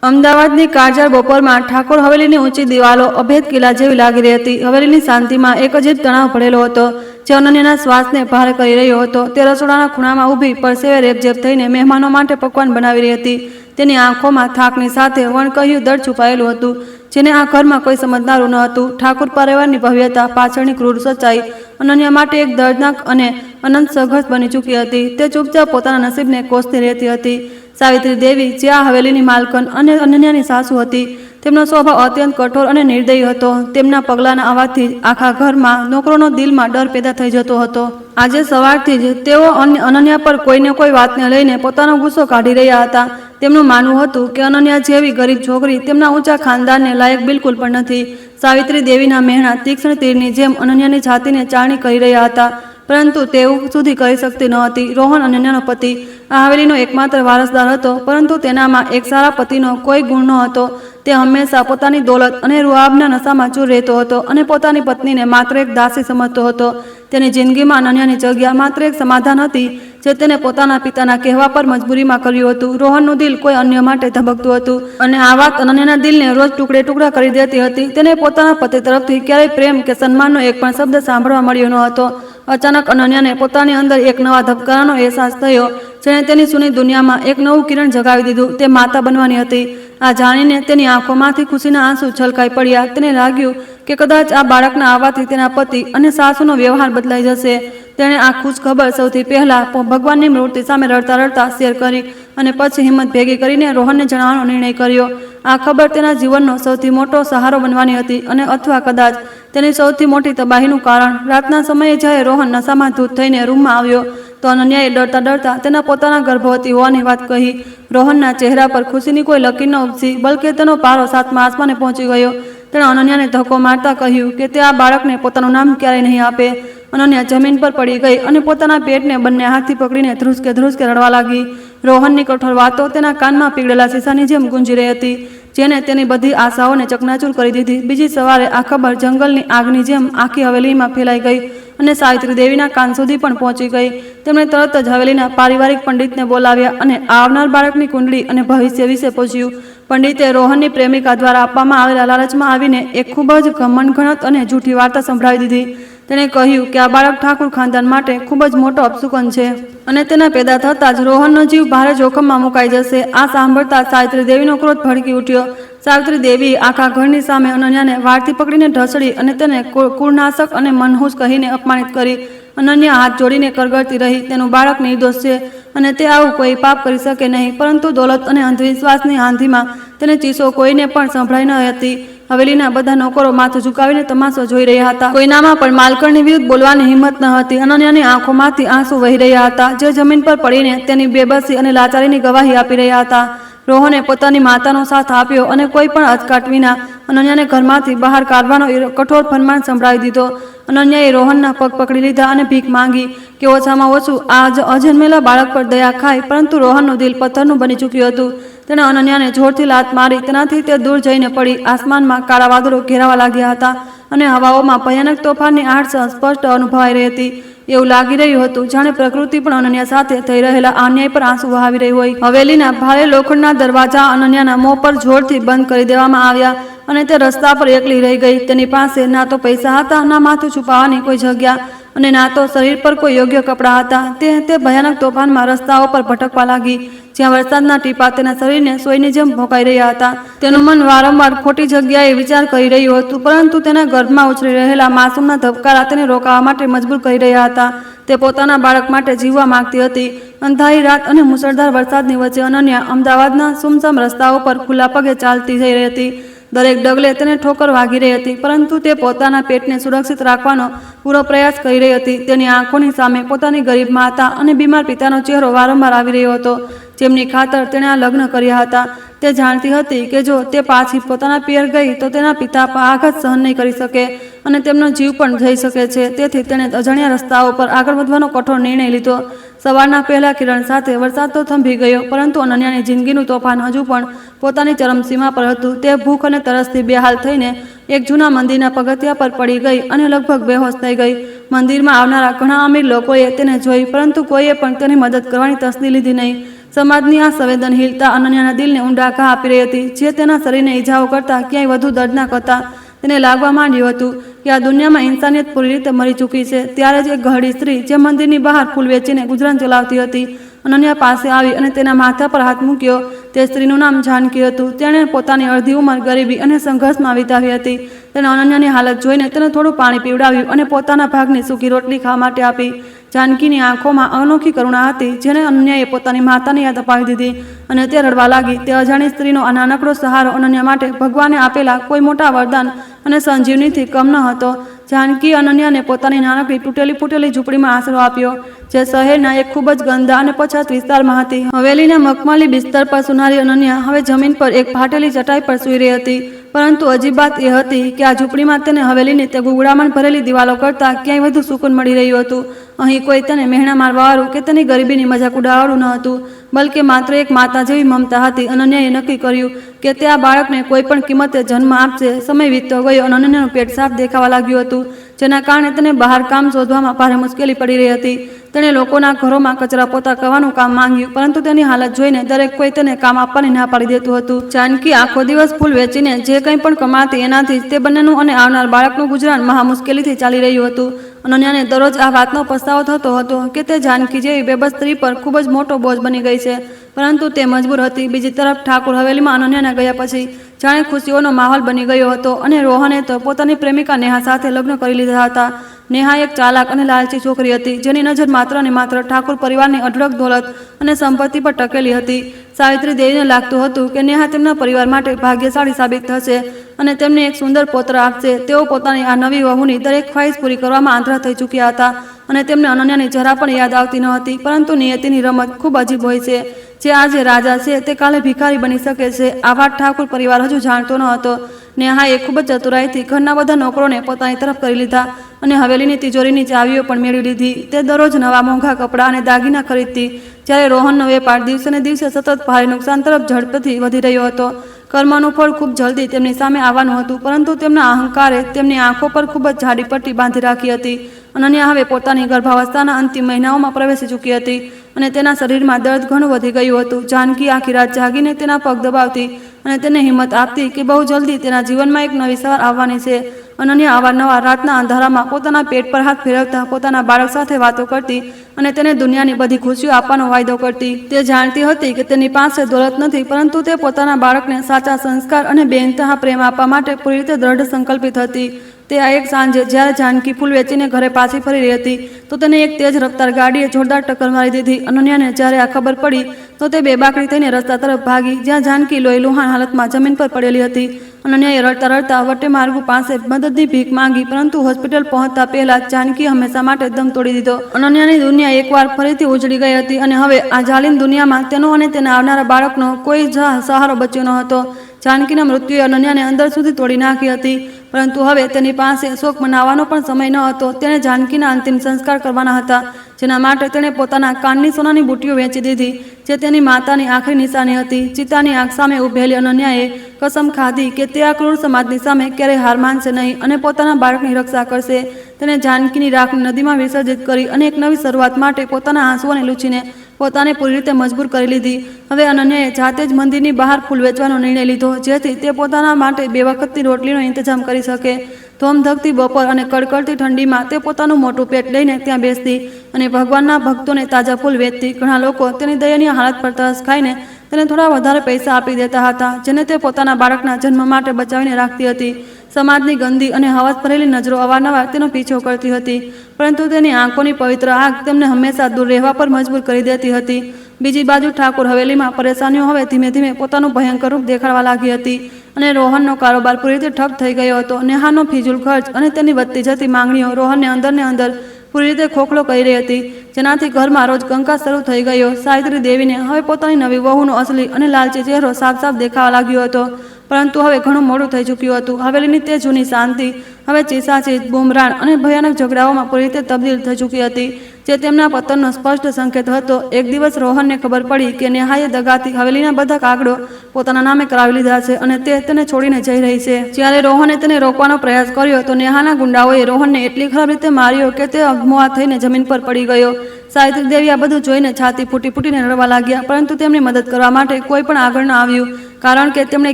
અમદાવાદની કાળઝાળ બપોરમાં ઠાકોર હવેલીની ઊંચી દિવાલો અભેદ કિલ્લા જેવી લાગી રહી હતી. હવેલીની શાંતિમાં એક અજીબ તણાવ ભરેલો હતો, જે અનન્યાના શ્વાસને ભારે કરી રહ્યો હતો. તે રસોડાના ખૂણામાં ઊભી પરસેવે રેબઝેબ થઈને મહેમાનો માટે પકવાન બનાવી રહી હતી. તેની આંખોમાં થાકની સાથે વણકહ્યું દર્દ છુપાયેલું હતું, જેને આ ઘરમાં કોઈ સમજનારું ન હતું. ઠાકુર પરિવારની ભવ્યતા પાછળની ક્રૂર સચ્ચાઈ અનન્યા માટે એક દર્દનાક અને અનંત સંઘર્ષ બની ચૂકી હતી. તે ચૂપચાપ પોતાના નસીબને કોસતી રહેતી હતી. સાવિત્રી દેવી, જે આ હવેલીની માલકન અને અનન્યાની સાસુ હતી, તેમનો સ્વભાવ અત્યંત કઠોર અને નિર્દયી હતો. તેમના પગલાંના અવાજથી આખા ઘરમાં નોકરોનો દિલમાં ડર પેદા થઈ જતો હતો. આજે સવારથી જ તેઓ અનન્યા પર કોઈને કોઈ વાતને લઈને પોતાનો ગુસ્સો કાઢી રહ્યા હતા. તેમનું માનવું હતું કે અનન્યા જેવી ગરીબ છોકરી તેમના ઊંચા ખાનદાનને લાયક બિલકુલ પણ નથી. સાવિત્રી દેવીના મહેણા તીક્ષ્ણ તીરની જેમ અનન્યાની છાતીને ચારણી કરી રહ્યા હતા, પરંતુ તે એવું સુધી કરી શકતી ન હતી. રોહન અનન્યાનો પતિ આ હવેલીનો એકમાત્ર વારસદાર હતો, પરંતુ તેનામાં એક સારા પતિનો કોઈ ગુણ ન હતો. તે હંમેશા પોતાની દોલત અને રૂઆબના નશામાં ચૂર રહેતો હતો અને પોતાની પત્નીને માત્ર એક દાસી સમજતો હતો. તેની જિંદગીમાં અનન્યાની જગ્યા માત્ર એક સમાધાન હતી, જે તેને પોતાના પિતાના કહેવા પર મજબૂરીમાં કર્યું હતું. રોહનનું દિલ કોઈ અન્ય માટે ધબકતું હતું, અને આ વાત અનન્યાના દિલને રોજ ટુકડે ટુકડા કરી દેતી હતી. તેને પોતાના પતિ તરફથી ક્યારેય પ્રેમ કે સન્માનનો એક પણ શબ્દ સાંભળવા મળ્યો ન હતો. અચાનક અનન્યાને પોતાની અંદર એક નવા ધબકારાનો અહેસાસ થયો, જેણે તેની સૂની દુનિયામાં એક નવું કિરણ જગાવી દીધું. તે માતા બનવાની હતી. આ જાણીને તેની આંખોમાંથી ખુશીના આંસુ છલકાઈ પડ્યા. તેને લાગ્યું કે કદાચ આ બાળકના આવવાથી તેના પતિ અને સાસુનો વ્યવહાર બદલાઈ જશે. તેણે આ ખુશ ખબર સૌથી પહેલા ભગવાનની મૂર્તિ સામે રડતા રડતા શેર કરી, અને પછી હિંમત ભેગી કરીને રોહનને જણાવવાનો નિર્ણય કર્યો. આ ખબર તેના જીવનનો સૌથી મોટો સહારો બનવાની હતી, અને અથવા કદાચ તેની સૌથી મોટી તબાહીનું કારણ. રાતના સમયે જ્યારે રોહન નશામાં ધૂત થઈને રૂમમાં આવ્યો, તો અનન્યાએ ડરતા ડરતા તેના પોતાના ગર્ભવતી હોવાની વાત કહી. રોહનના ચહેરા પર ખુશીની કોઈ લકીર ન ઉપજી, બલકે તેનો પારો સાતમા આસમાને પહોંચી ગયો. તેણે અનન્યાને ધક્કો મારતા કહ્યું કે તે આ બાળકને પોતાનું નામ ક્યારેય નહીં આપે. અનન્યા જમીન પર પડી ગઈ અને પોતાના પેટને બંને હાથથી પકડીને ધ્રુસકે ધ્રુસકે રડવા લાગી. રોહનની કઠોર વાતો તેના કાનમાં પીગળેલા શીશાની જેમ ગુંજી રહી હતી, જેને તેની બધી આશાઓને ચકનાચૂર કરી દીધી. બીજી સવારે આ ખબર જંગલની આગની જેમ આખી હવેલીમાં ફેલાઈ ગઈ અને સાવિત્રી દેવીના કાન સુધી પણ પહોંચી ગઈ. તેમણે તરત જ હવેલીના પારિવારિક પંડિતને બોલાવ્યા અને આવનાર બાળકની કુંડળી અને ભવિષ્ય વિશે પૂછ્યું. પંડિતે રોહનની પ્રેમિકા દ્વારા આપવામાં આવેલા લાલચમાં આવીને એક ખૂબ જ ઘમંડ અને જૂઠી વાર્તા સંભળાવી દીધી. તેણે કહ્યું કે આ બાળક ઠાકુર ખાનદાન માટે ખૂબ જ મોટો અપશુકન છે, અને તેના પેદા થતાં જ રોહનનો જીવ ભારે જોખમમાં મુકાઈ જશે. આ સાંભળતા સાવિત્રી દેવીનો ક્રોધ ભડકી ઉઠ્યો. સાવિત્રી દેવી આખા ઘરની સામે અનન્યાને વાળથી પકડીને ઢસડી અને તેને કુળનાશક અને મનહૂસ કહીને અપમાનિત કરી. અનન્યા હાથ જોડીને કરગરતી રહી. તેનું બાળક નિર્દોષ છે અને તે આવું કોઈ પાપ કરી શકે નહીં, પરંતુ દોલત અને અંધવિશ્વાસની આંધીમાં તેને ચીસો કોઈને પણ સંભળાઈ ન હતી. હવેલીના બધા નોકરો માથું ઝુકાવીને તમાશો જોઈ રહ્યા હતા. કોઈનામાં પણ માલકણની વિરુદ્ધ બોલવાની હિંમત ન હતી. અનન્યાની આંખોમાંથી આંસુ વહી રહ્યા હતા, જે જમીન પર પડીને તેની બેબસી અને લાચારીની ગવાહી આપી રહ્યા હતા. રોહને પોતાની માતાનો સાથ આપ્યો અને કોઈ પણ અચકાટ વિના અનન્યાને ઘરમાંથી બહાર કાઢવાનો કઠોર ફરમાન સંભળાવી દીધો. અનન્યાએ રોહનના પગ પકડી લીધા અને ભીખ માંગી કે ઓછામાં ઓછું આ અજન્મેલા બાળક પર દયા ખાય, પરંતુ રોહનનું દિલ પથ્થરનું બની ચૂક્યું હતું. તેણે અનન્યાને જોરથી લાત મારી. તેનાથી તે દૂર જઈને પડી. આસમાનમાં કાળા વાદળો ઘેરાવા લાગ્યા હતા અને હવાઓમાં ભયાનક તોફાનની આડસ સ્પષ્ટ અનુભવાઈ રહી હતી. એવું લાગી રહ્યું હતું જાણે પ્રકૃતિ પણ અનન્યા સાથે થઈ રહેલા અન્યાય પર આંસુ વહાવી રહી હોય. હવેલીના ભારે લોખંડના દરવાજા અનન્યાના મોં પર જોરથી બંધ કરી દેવામાં આવ્યા, અને તે રસ્તા પર એકલી રહી ગઈ. તેની પાસે ના તો પૈસા હતા, ના માથું છુપાવવાની કોઈ જગ્યા, અને ના તો શરીર પર કોઈ યોગ્ય કપડાં હતા. તે ભયાનક તોફાનમાં રસ્તાઓ પર ભટકવા લાગી, જ્યાં વરસાદના ટીપા તેના શરીરને સોયની જેમ ભોંકાઈ રહ્યા હતા. તેનું મન વારંવાર ખોટી જગ્યાએ વિચાર કરી રહ્યું હતું, પરંતુ તેના ગર્ભમાં ઉછળી રહેલા માસૂમના ધબકારા તેને રોકાવા માટે મજબૂર કરી રહ્યા હતા. તે પોતાના બાળક માટે જીવવા માંગતી હતી. અંધારી રાત અને મુશળધાર વરસાદની વચ્ચે અનન્યા અમદાવાદના સુમસામ રસ્તાઓ પર ખુલ્લા પગે ચાલતી જઈ રહી હતી. દરેક ડગલે તેને ઠોકર વાગી રહી હતી, પરંતુ તે પોતાના પેટને સુરક્ષિત રાખવાનો પૂરો પ્રયાસ કરી રહી હતી. તેની આંખોની સામે પોતાની ગરીબ માતા અને બીમાર પિતાનો ચહેરો વારંવાર આવી રહ્યો હતો, જેમની ખાતર તેણે આ લગ્ન કર્યા હતા. તે જાણતી હતી કે જો તે પાછી પોતાના પિયર ગઈ તો તેના પિતા આઘાત સહન નહીં કરી શકે અને તેમનો જીવ પણ જઈ શકે છે. તેથી તેણે અજાણ્યા રસ્તાઓ પર આગળ વધવાનો કઠોર નિર્ણય લીધો. સવારના પહેલા કિરણ સાથે વરસાદ તો થંભી ગયો, પરંતુ અનન્યાની જિંદગીનું તોફાન હજુ પણ પોતાની ચરમસીમા પર હતું. તે ભૂખ અને તરસથી બેહાલ થઈને એક જૂના મંદિરના પગથિયા પર પડી ગઈ અને લગભગ બેહોશ થઈ ગઈ. મંદિરમાં આવનારા ઘણા અમીર લોકોએ તેને જોઈ, પરંતુ કોઈએ પણ તેની મદદ કરવાની તસ્દી લીધી નહીં. સમાજની આ સંવેદનશીલતા અનન્યાના દિલને ઊંડા ઘા આપી રહી હતી, જે તેના શરીરને ઈજાઓ કરતા ક્યાંય વધુ દર્દનાક હતા. તેને લાગવા માંડ્યું હતું કે આ દુનિયામાં ઇન્સાનિયત પૂરી રીતે મરી ચૂકી છે. ત્યારે જ એક ઘરડી સ્ત્રી જે મંદિરની બહાર ફૂલ વેચીને ગુજરાન ચલાવતી હતી, અનન્યા પાસે આવી અને તેના માથા પર હાથ મૂક્યો. તે સ્ત્રીનું નામ જાનકી હતું. તેણે પોતાની અડધી ઉંમર ગરીબી અને સંઘર્ષમાં વિતાવી હતી. તેણે અનન્યાની હાલત જોઈને તેને થોડું પાણી પીવડાવ્યું અને પોતાના ભાગની સૂકી રોટલી ખાવા માટે આપી. જાનકીની આંખોમાં અનોખી કરુણા હતી, જેને અનન્યાએ પોતાની માતાની યાદ અપાવી દીધી અને તે રડવા લાગી. તે અજાણી સ્ત્રીનો આ નાનકડો સહારો અનન્યા માટે ભગવાને આપેલા કોઈ મોટા વરદાન અને સંજીવનીથી કમ ન હતો. જાનકી અનન્યાને પોતાની નાનકડી તૂટેલી ફૂટેલી ઝૂંપડીમાં આશરો આપ્યો, જે શહેરના એક ખૂબ જ ગંદા અને પછાત વિસ્તારમાં હતી. હવેલીના મખમલી બિસ્તર પર સુનારી અનન્યા હવે જમીન પર એક ફાટેલી ચટાઈ પર સૂઈ રહી હતી. પરંતુ અજીબ વાત એ હતી કે આ ઝૂંપડીમાં તેને હવેલીની તે ગુગડામણ ભરેલી દિવાલો કરતાં ક્યાંય વધુ સુકૂન મળી રહ્યું હતું. અહીં કોઈ તેને મહેણા મારવાવાળું કે તેની ગરીબીની મજાક ઉડાવવાળું ન હતું, બલકે માત્ર એક માતા જેવી મમતા હતી. અનન્યાએ નક્કી કર્યું કે તે આ બાળકને કોઈ પણ કિંમતે જન્મ આપશે. સમય વીતતો ગયો અને અનન્યાનું પેટ સાફ દેખાવા લાગ્યું હતું, જેના કારણે તેને બહાર કામ શોધવામાં ભારે મુશ્કેલી પડી રહી હતી. તેણે લોકોના ઘરોમાં કચરા પોતા કરવાનું કામ માંગ્યું, પરંતુ તેની હાલત જોઈને દરેક કોઈ તેને કામ આપવાની ના પાડી દેતું હતું. જાનકી આખો દિવસ ફૂલ વેચીને જે કંઈ પણ કમાતી એનાથી તે બંનેનું અને આવનાર બાળકનું ગુજરાન મહા મુશ્કેલીથી ચાલી રહ્યું હતું. અનન્યાને દરરોજ આ વાતનો પસ્તાવો થતો હતો કે તે જાનકી જેવી બેબસ સ્ત્રી પર ખૂબ જ મોટો બોજ બની ગઈ છે, પરંતુ તે મજબૂર હતી. બીજી તરફ ઠાકુર હવેલીમાં અનન્યાના ગયા પછી જાણે ખુશીઓનો માહોલ બની ગયો હતો અને રોહને તો પોતાની પ્રેમિકા નેહા સાથે લગ્ન કરી લીધા હતા. નેહા એક ચાલાક અને લાલચી છોકરી હતી, જેની નજર માત્ર અને માત્ર ઠાકુર પરિવારની અઢળક દોલત અને સંપત્તિ પર ટકેલી હતી. સાવિત્રી દેવીને લાગતું હતું કે નેહા તેમના પરિવાર માટે ભાગ્યશાળી સાબિત થશે અને તેમને એક સુંદર પૌત્ર આપશે. તેઓ પોતાની આ નવી વહુની દરેક ખ્વાહિશ પૂરી કરવામાં આંધળા થઈ ચૂક્યા હતા અને તેમને અનન્યાની જરા પણ યાદ આવતી ન હતી. પરંતુ નિયતિની રમત ખૂબ અજીબ હોય છે. જે આજે રાજા છે તે કાલે ભિખારી બની શકે છે. આ વાત ઠાકુર પરિવાર હજુ જાણતો ન હતો. નેહાએ ખૂબ જ ચતુરાઈથી ઘરના બધા નોકરોને પોતાની તરફ કરી લીધા અને હવેલીની તિજોરીની ચાવીઓ પણ મેળવી લીધી. તે દરરોજ નવા મોંઘા કપડાં અને દાગીના ખરીદતી, જ્યારે રોહનનો વેપાર દિવસે ને દિવસે સતત ભારે નુકસાન તરફ ઝડપથી વધી રહ્યો હતો. કર્મનું ફળ ખૂબ જલ્દી તેમની સામે આવવાનું હતું, પરંતુ તેમના અહંકારે તેમની આંખો પર ખૂબ જ જાડી પટ્ટી બાંધી રાખી હતી. અનન્યા હવે પોતાની ગર્ભાવસ્થાના અંતિમ મહિનાઓમાં પ્રવેશી ચૂકી હતી અને તેના શરીરમાં દર્દ ઘણું વધી ગયું હતું. જાનકી આખી રાત જાગીને તેના પગ દબાવતી અને તેને હિંમત આપતી કે બહુ જલ્દી તેના જીવનમાં એક નવી સવાર આવવાની છે. અનન્યા અવારનવાર રાતના અંધારામાં પોતાના પેટ પર હાથ ફેરવતા પોતાના બાળક સાથે વાતો કરતી અને તેને દુનિયાની બધી ખુશીઓ આપવાનો વાયદો કરતી. તે જાણતી હતી કે તેની પાસે દોલત નથી, પરંતુ તે પોતાના બાળકને સાચા સંસ્કાર અને બેઇંતહા પ્રેમ આપવા માટે પૂરી રીતે દ્રઢ સંકલ્પિત હતી. તે આ એક સાંજે જ્યારે જાનકી ફૂલ વેચીને ઘરે પાછી ફરી રહી હતી, તો તેને એક તેજ રફતાર ગાડીએ જોરદાર ટક્કર મારી દીધી. અનન્યાને જ્યારે આ ખબર પડી તો તે બેબાકડી થઈને રસ્તા તરફ ભાગી, જ્યાં જાનકી લોહી લુહાણ હાલતમાં જમીન પર પડેલી હતી. અનન્યાએ રડતા રડતા વટે માર્ગુ પાસે મદદની ભીખ માંગી, પરંતુ હોસ્પિટલ પહોંચતા પહેલા જાનકી હંમેશા માટે દમ તોડી દીધો. અનન્યાની દુનિયા એકવાર ફરીથી ઉજળી ગઈ હતી અને હવે આ જાલિમ દુનિયામાં તેનો અને તેના આવનારા બાળકનો કોઈ સહારો બચ્યો ન હતો. જાનકીના મૃત્યુએ અનન્યાને અંદર સુધી તોડી નાખી હતી, પરંતુ હવે તેની પાસે શોક મનાવવાનો પણ સમય ન હતો. તેણે જાનકીના અંતિમ સંસ્કાર કરવાના હતા, જેના માટે તેણે પોતાના કાનની સોનાની બુટ્ટીઓ વેચી દીધી, જે તેની માતાની આખરી નિશાની હતી. ચિતાની આગ સામે ઉભેલી અનન્યાએ કસમ ખાધી કે તે આ ક્રૂર સમાજની સામે ક્યારેય હાર માનશે નહીં અને પોતાના બાળકની રક્ષા કરશે. તેણે જાનકીની રાખને નદીમાં વિસર્જિત કરી અને એક નવી શરૂઆત માટે પોતાના આંસુઓને લૂછીને પોતાને પૂરી રીતે મજબૂર કરી લીધી. હવે અનન્યાએ જાતે જ મંદિરની બહાર ફૂલ વેચવાનો નિર્ણય લીધો, જેથી તે પોતાના માટે બે વખતની રોટલીનો ઇંતજામ કરી શકે. ધોમધકતી બપોર અને કડકડતી ઠંડીમાં તે પોતાનું મોટું પેટ લઈને ત્યાં બેસતી અને ભગવાનના ભક્તોને તાજા ફૂલ વેચતી. ઘણા લોકો તેની દયનીય હાલત પર તરસ ખાઈને તેને થોડા વધારે પૈસા આપી દેતા હતા, જેને તે પોતાના બાળકના જન્મ માટે બચાવીને રાખતી હતી. સમાજની ગંદી અને હવસ ભરેલી નજરો અવારનવાર તેનો પીછો કરતી હતી, પરંતુ તેની આંખોની પવિત્ર આગ તેમને હંમેશા દૂર રહેવા પર મજબૂર કરી દેતી હતી. બીજી બાજુ ઠાકુર હવેલીમાં પરેશાનીઓ હવે ધીમે ધીમે પોતાનું ભયંકર રૂપ દેખાડવા લાગી હતી અને રોહનનો કારોબાર પૂરી રીતે ઠપ થઈ ગયો હતો. નેહાનો ફિજૂલ ખર્ચ અને તેની વધતી જતી માંગણીઓ રોહનને અંદરને અંદર પૂરી રીતે ખોખલો કરી રહી હતી, જેનાથી ઘરમાં રોજ કંકાસ શરૂ થઈ ગયો. સાવિત્રી દેવીને હવે પોતાની નવી વહુનો અસલી અને લાલચી ચહેરો સાફ સાફ દેખાવા લાગ્યો હતો, પરંતુ હવે ઘણું મોડું થઈ ચૂક્યું હતું. હવેલીની તે જૂની શાંતિ હવે ચીસાચીસ, બુમરાણ અને ભયાનક ઝઘડાઓમાં પૂરી રીતે તબદીલ થઈ ચૂકી હતી, જે તેમના પતનનો સ્પષ્ટ સંકેત હતો. એક દિવસ રોહનને ખબર પડી કે નેહાએ દગાથી હવેલીના બધા કાગળો પોતાના નામે કરાવી લીધા છે અને તે તેને છોડીને જઈ રહી છે. જ્યારે રોહને તેને રોકવાનો પ્રયાસ કર્યો તો નેહાના ગુંડાઓએ રોહનને એટલી ખરાબ રીતે માર્યો કે તે અગમોઆ થઈને જમીન પર પડી ગયો. સાવિત્રી દેવી આ બધું જોઈને છાતી ફૂટી ફૂટીને રડવા લાગ્યા, પરંતુ તેમની મદદ કરવા માટે કોઈ પણ આગળ ન આવ્યું, કારણ કે તેમણે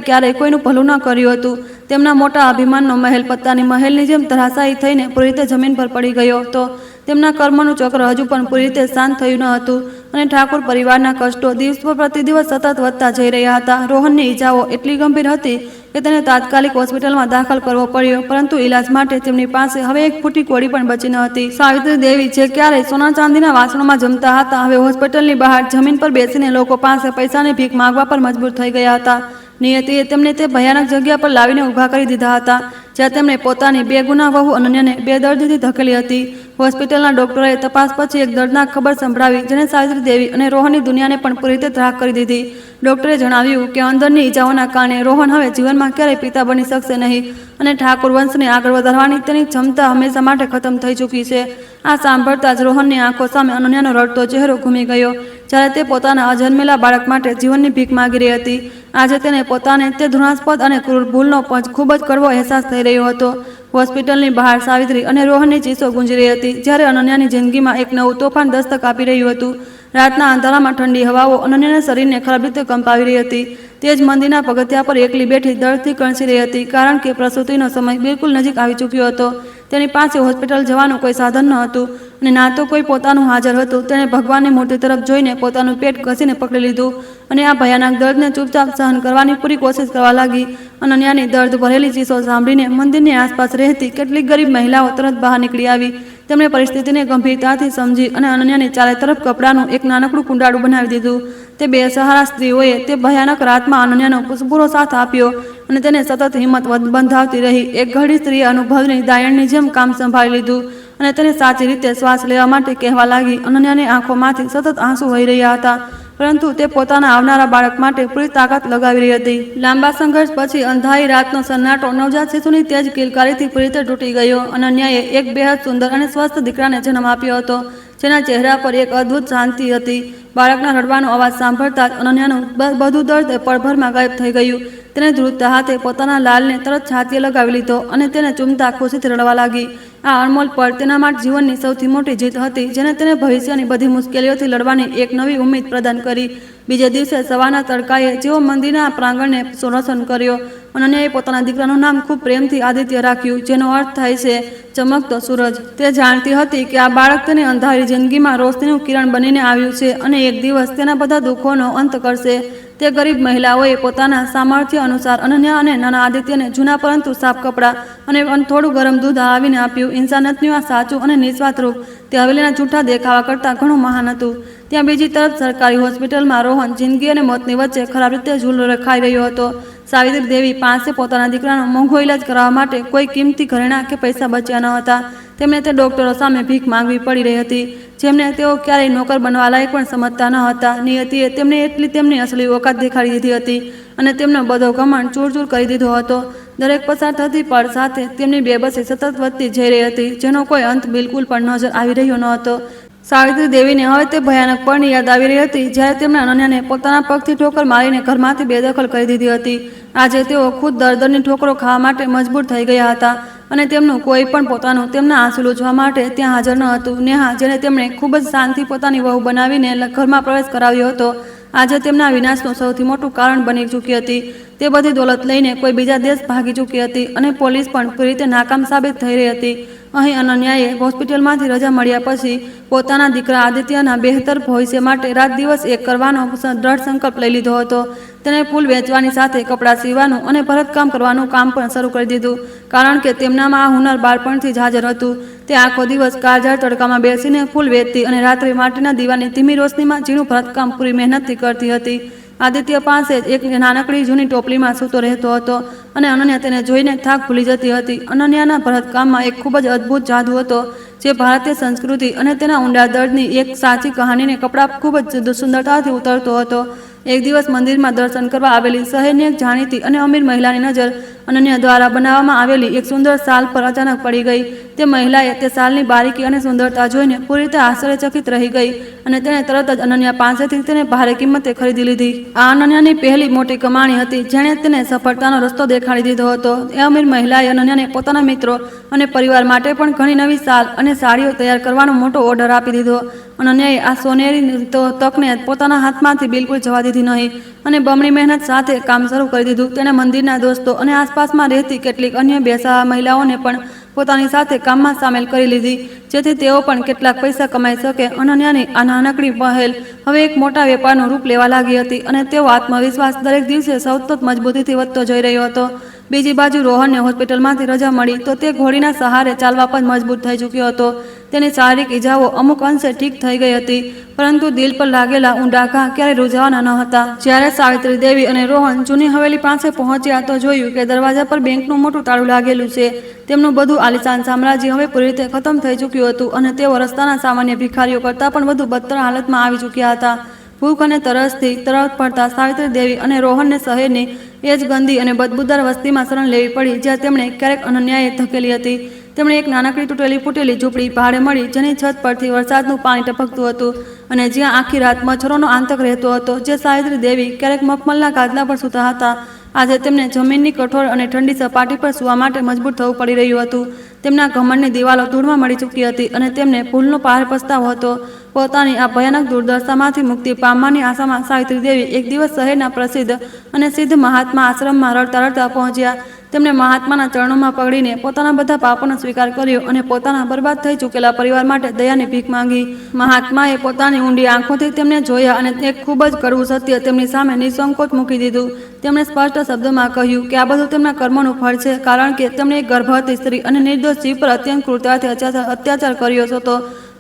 ક્યારેય કોઈનું ભલું ન કર્યું હતું. તેમના મોટા અભિમાનનો મહેલ પત્તાની મહેલની જેમ ધરાશાયી થઈને પૂરી રીતે જમીન પર પડી ગયો હતો. તેમના કર્મનું ચક્ર હજુ પણ પૂરી રીતે શાંત થયું ન હતું અને ઠાકોર પરિવારના કષ્ટો દિવસ પ્રતિ દિવસ સતત વધતા જઈ રહ્યા હતા. રોહનની ઈજાઓ એટલી ગંભીર હતી કે તેને તાત્કાલિક હોસ્પિટલમાં દાખલ કરવો પડ્યો, પરંતુ ઈલાજ માટે તેમની પાસે હવે એક ફૂટી કોડી પણ બચી ન હતી. સાવિત્રી દેવી જે ક્યારેય સોના ચાંદીના વાસણોમાં જમતા હતા, હવે હોસ્પિટલની બહાર જમીન પર બેસીને લોકો પાસે પૈસાની ભીખ માંગવા પર મજબૂર થઈ ગયા હતા. નિયતિએ તેમને તે ભયાનક જગ્યા પર લાવીને ઊભા કરી દીધા હતા, જ્યાં તેમણે પોતાની બેગુના વહુ અનન્યાને બેદર્દીથી ધકેલી હતી. હોસ્પિટલના ડોક્ટરોએ તપાસ પછી એક દર્દનાક ખબર સંભળાવી, જેને સાવિત્રી દેવી અને રોહનની દુનિયાને પણ પૂરી રીતે ત્રાક કરી દીધી. ડોક્ટરે જણાવ્યું કે અંદરની ઈજાઓના કારણે રોહન હવે જીવનમાં ક્યારેય પિતા બની શકશે નહીં અને ઠાકોર વંશને આગળ વધારવાની તેની ક્ષમતા હંમેશા માટે ખતમ થઈ ચૂકી છે. આ સાંભળતા જ રોહનની આંખો સામે અનન્યાનો રડતો ચહેરો ઘૂમી ગયો, જ્યારે તે પોતાના અજન્મેલા બાળક માટે જીવનની ભીખ માંગી રહી હતી. આજે તેને પોતાને તે ધૃણાસ્પદ અને ક્રૂર ભૂલનો ખૂબ જ કડવો અહેસાસ થઈ રહ્યો હતો. હોસ્પિટલની બહાર સાવિત્રી અને રોહનની ચીસો ગુંજી રહી હતી, જ્યારે અનન્યાની જિંદગીમાં એક નવું તોફાન દસ્તક આપી રહ્યું હતું. રાતના અંધારામાં ઠંડી હવાઓ અનન્યાના શરીરને ખરાબ રીતે કંપાવી રહી હતી. તે જ મંદિરના પગથિયા પર એકલી બેઠી દર્દથી કણસી રહી હતી, કારણ કે પ્રસૂતિનો સમય બિલકુલ નજીક આવી ચૂક્યો હતો. તેની પાસે હોસ્પિટલ જવાનું કોઈ સાધન ન હતું અને ના તો કોઈ પોતાનું હાજર હતું. તેણે ભગવાનની મૂર્તિ તરફ જોઈને પોતાનું પેટ ઘસીને પકડી લીધું અને આ ભયાનક દર્દને ચૂપચાપ સહન કરવાની પૂરી કોશિશ કરવા લાગી. અનન્યાની દર્દ ભરેલી ચીસો સાંભળીને મંદિરની આસપાસ રહેતી કેટલીક ગરીબ મહિલાઓ તરત બહાર નીકળી આવી. તેમણે પરિસ્થિતિને ગંભીરતાથી સમજી અને અનન્યાની ચારે તરફ કપડાનું એક નાનકડું કુંડાળું બનાવી દીધું. તે બે સહારા સ્ત્રીઓએ તે ભયાનક રાતમાં અનન્યાનો પૂરો સાથ આપ્યો અને તેને સતત હિંમત બંધાવતી રહી. એક ઘડી સ્ત્રીએ અનુભવની દાયણની જેમ કામ સંભાળી લીધું અને તેને સાચી રીતે શ્વાસ લેવા માટે કહેવા લાગી. અનન્યાની આંખોમાંથી સતત આંસુ વહી રહ્યા હતા, પરંતુ તે પોતાના આવનારા બાળક માટે પૂરી તાકાત લગાવી રહી હતી. લાંબા સંઘર્ષ પછી અંધારી રાતનો સન્નાટો નવજાત શિશુની તેજ કિલકારીથી પૂરી રીતે તૂટી ગયો. અનન્યાએ એક બેહદ સુંદર અને સ્વસ્થ દીકરાને જન્મ આપ્યો હતો, જેના ચહેરા પર એક અદ્ભુત શાંતિ હતી. બાળકના રડવાનો અવાજ સાંભળતા જ અનન્યાનું બધું દર્દ પળભરમાં ગાયબ થઈ ગયું. તેને ધ્રુજતા હાથે પોતાના લાલને તરત છાતીએ લગાવી લીધો અને તેને ચૂમતા ખુશીથી રડવા લાગી. આ અણમોલ પળ તેના માટે જીવનની સૌથી મોટી જીત હતી, જેને તેને ભવિષ્યની બધી મુશ્કેલીઓથી લડવાની એક નવી ઉમ્મીદ પ્રદાન કરી. બીજે દિવસે સવારના તડકાએ જેવો મંદિરના પ્રાંગણને રોશન કર્યો. અનન્યાએ પોતાના દીકરાનું નામ ખૂબ પ્રેમથી આદિત્ય રાખ્યું, જેનો અર્થ થાય છે ચમકતો સૂરજ. તે જાણતી હતી કે આ બાળક તેની અંધારી જિંદગીમાં રોશનીનું કિરણ બનીને આવ્યું છે અને એક દિવસ તેના બધા દુઃખોનો અંત કરશે. તે ગરીબ મહિલાઓએ પોતાના સામર્થ્ય અનુસાર અનન્યા અને નાના આદિત્યને જૂના પરંતુ સાફ કપડાં અને થોડું ગરમ દૂધ આવીને આપ્યું. ઇન્સાનિયતનું આ સાચું અને નિસ્વાર્થ રૂપ તે હવેલીના જૂઠા દેખાવા કરતાં ઘણું મહાન હતું. ત્યાં બીજી તરફ સરકારી હોસ્પિટલમાં રોહન જિંદગી અને મોતની વચ્ચે ખરાબ રીતે ઝૂલો રખાઈ રહ્યો હતો. સાવિત્રી દેવી પાસે પોતાના દીકરાનો મોંઘો ઇલાજ કરાવવા માટે કોઈ કિંમતી ઘરેણાં કે પૈસા બચ્યા ન હતા. તેમને તે ડોક્ટરો સામે ભીખ માંગવી પડી રહી હતી, જેમને તેઓ ક્યારેય નોકર બનવા લાયક પણ સમજતા ન હતા. નિયતિએ તેમને એટલી તેમની અસલી ઓકાત દેખાડી દીધી હતી અને તેમનો બધો ઘમંડ ચૂર કરી દીધો હતો. દરેક પસાર થતી પળ સાથે તેમની બેબસી સતત વધતી જઈ રહી હતી, જેનો કોઈ અંત બિલકુલ પણ નજર આવી રહ્યો ન હતો. સાવિત્રી દેવીને હવે તે ભયાનક પળની યાદ આવી રહી હતી, જ્યારે તેમણે અનન્યાને પોતાના પગથી ઠોકર મારીને ઘરમાંથી બેદખલ કરી દીધી હતી. આજે તેઓ ખુદ દર્દની ઠોકરો ખાવા માટે મજબૂર થઈ ગયા હતા અને તેમનું કોઈ પણ પોતાનું તેમના આંસુ લૂછવા માટે ત્યાં હાજર ન હતું. નેહા, જેને તેમણે ખૂબ જ શાંતિ પોતાની વહુ બનાવીને ઘરમાં પ્રવેશ કરાવ્યો હતો, આજે તેમના વિનાશનું સૌથી મોટું કારણ બની ચૂકી હતી. તે બધી દોલત લઈને કોઈ બીજા દેશ ભાગી ચૂકી હતી અને પોલીસ પણ પૂરી રીતે નાકામ સાબિત થઈ રહી હતી. અહીં અનન્યાએ હોસ્પિટલમાંથી રજા મળ્યા પછી પોતાના દીકરા આદિત્યના બહેતર ભવિષ્ય માટે રાત દિવસ એક કરવાનો દ્રઢ સંકલ્પ લઈ લીધો હતો. તેણે ફૂલ વેચવાની સાથે કપડાં સીવવાનું અને ભરતકામ કરવાનું કામ પણ શરૂ કરી દીધું, કારણ કે તેમનામાં આ હુનર બાળપણથી જ હાજર હતું. તે આખો દિવસ કાળઝાળ તડકામાં બેસીને ફૂલ વેચતી અને રાત્રે માટીના દીવાની ધીમી રોશનીમાં ઝીણું ભરતકામ પૂરી મહેનતથી કરતી હતી. આદિત્ય પાસે જ એક નાનકડી જૂની ટોપલીમાં સૂતો રહેતો હતો અને અનન્યા તેને જોઈને થાક ભૂલી જતી હતી. અનન્યાના ભરતકામમાં એક ખૂબ જ અદ્ભુત જાદુ હતો, જે ભારતીય સંસ્કૃતિ અને તેના ઊંડા દર્દની એક સાચી કહાનીને કપડાં ખૂબ જ સુંદરતાથી ઉતરતો હતો. એક દિવસ મંદિરમાં દર્શન કરવા આવેલી શહેરની એક જાણીતી અને અમીર મહિલાની નજર અનન્યા દ્વારા બનાવવામાં આવેલી એક સુંદર શાલ પર અચાનક પડી ગઈ. તે મહિલાએ તે શાલની બારીકી અને સુંદરતા જોઈને પૂરી રીતે આશ્ચર્યચકિત રહી ગઈ અને તેણે તરત જ અનન્યા પાસેથી તેને ભારે કિંમતે ખરીદી લીધી. આ અનન્યાની પહેલી મોટી કમાણી હતી, જેણે તેને સફળતાનો રસ્તો દેખાડી દીધો હતો. એ અમીર મહિલાએ અનન્યાને પોતાના મિત્રો અને પરિવાર માટે પણ ઘણી નવી શાલ અને સાડીઓ તૈયાર કરવાનો મોટો ઓર્ડર આપી દીધો. અનન્યાએ આ સોનેરી તકને પોતાના હાથમાંથી બિલકુલ જવા દીધી નહીં અને બમણી મહેનત સાથે કામ શરૂ કરી દીધું. તેણે મંદિરના દોસ્તો અને આસપાસમાં રહેતી કેટલીક અન્ય બેસા મહિલાઓને પણ પોતાની સાથે કામમાં સામેલ કરી લીધી, જેથી તેઓ પણ કેટલાક પૈસા કમાઈ શકે. અનન્યાની આ નાનકડી પહેલ હવે એક મોટા વેપારનું રૂપ લેવા લાગી હતી અને તેઓ આત્મવિશ્વાસ દરેક દિવસે સતત મજબૂતીથી વધતો જઈ રહ્યો હતો. બીજી બાજુ રોહનને હોસ્પિટલમાંથી રજા મળી તો તે ઘોડીના સહારે ચાલવા પણ મજબૂત થઈ ચૂક્યો હતો. તેની શારીરિક ઇજાઓ અમુક અંશે ઠીક થઈ ગઈ હતી, પરંતુ દિલ પર લાગેલા ઊંડા ઘા ક્યારેય રૂઝાવાના ન હતા. જ્યારે સાવિત્રી દેવી અને રોહન જૂની હવેલી પાસે પહોંચ્યા તો જોયું કે દરવાજા પર બેંકનું મોટું તાળું લાગેલું છે. તેમનું બધું આલિશાન સામ્રાજ્ય હવે પૂરી રીતે ખતમ થઈ ચૂક્યું હતું અને તેઓ રસ્તાના સામાન્ય ભિખારીઓ કરતાં પણ વધુ બદતર હાલતમાં આવી ચૂક્યા હતા. ભૂખ અને તરસથી તરફ પડતા સાવિત્રી દેવી અને રોહનને શહેરની એ જ ગંદી અને બદબૂદાર વસ્તીમાં શરણ લેવી પડી, જ્યાં તેમણે ક્યારેક અનન્યાએ ધકેલી હતી. તેમણે એક નાનકડી તૂટેલી ફૂટેલી ઝૂંપડી ભાડે મળી, જેની છત પરથી વરસાદનું પાણી ટપકતું હતું અને જ્યાં આખી રાત મચ્છરોનો આતંક રહેતો હતો. જે સાવિત્રી દેવી ક્યારેક મખમલના ગાદલા પર સૂતા હતા, આજે તેમને જમીનની કઠોર અને ઠંડી સપાટી પર સૂવા માટે મજબૂર થવું પડી રહ્યું હતું. તેમના ઘમંડની દિવાલો ધૂળમાં મળી ચૂકી હતી અને તેમને ભૂલનો ભારે પસ્તાવો હતો. પોતાની આ ભયાનક દુર્દશામાંથી મુક્તિ પામવાની આશામાં સાવિત્રી દેવી એક દિવસ શહેરના પ્રસિદ્ધ અને સિદ્ધ મહાત્મા આશ્રમમાં રડતા રડતા પહોંચ્યા. તેમણે મહાત્માના ચરણોમાં પડીને પોતાના બધા પાપોનો સ્વીકાર કર્યો અને પોતાના બરબાદ થઈ ચૂકેલા પરિવાર માટે દયાની ભીખ માંગી. મહાત્માએ પોતાની ઊંડી આંખોથી તેમને જોયા અને એક ખૂબ જ કડવું સત્ય તેમની સામે નિસંકોચ મૂકી દીધું. તેમણે સ્પષ્ટ શબ્દોમાં કહ્યું કે આ બધું તેમના કર્મોનું ફળ છે, કારણ કે તેમણે એક ગર્ભવતી સ્ત્રી અને નિર્દોષ જીવ પર અત્યંત ક્રૂરતાથી અત્યાચાર કર્યો હતો.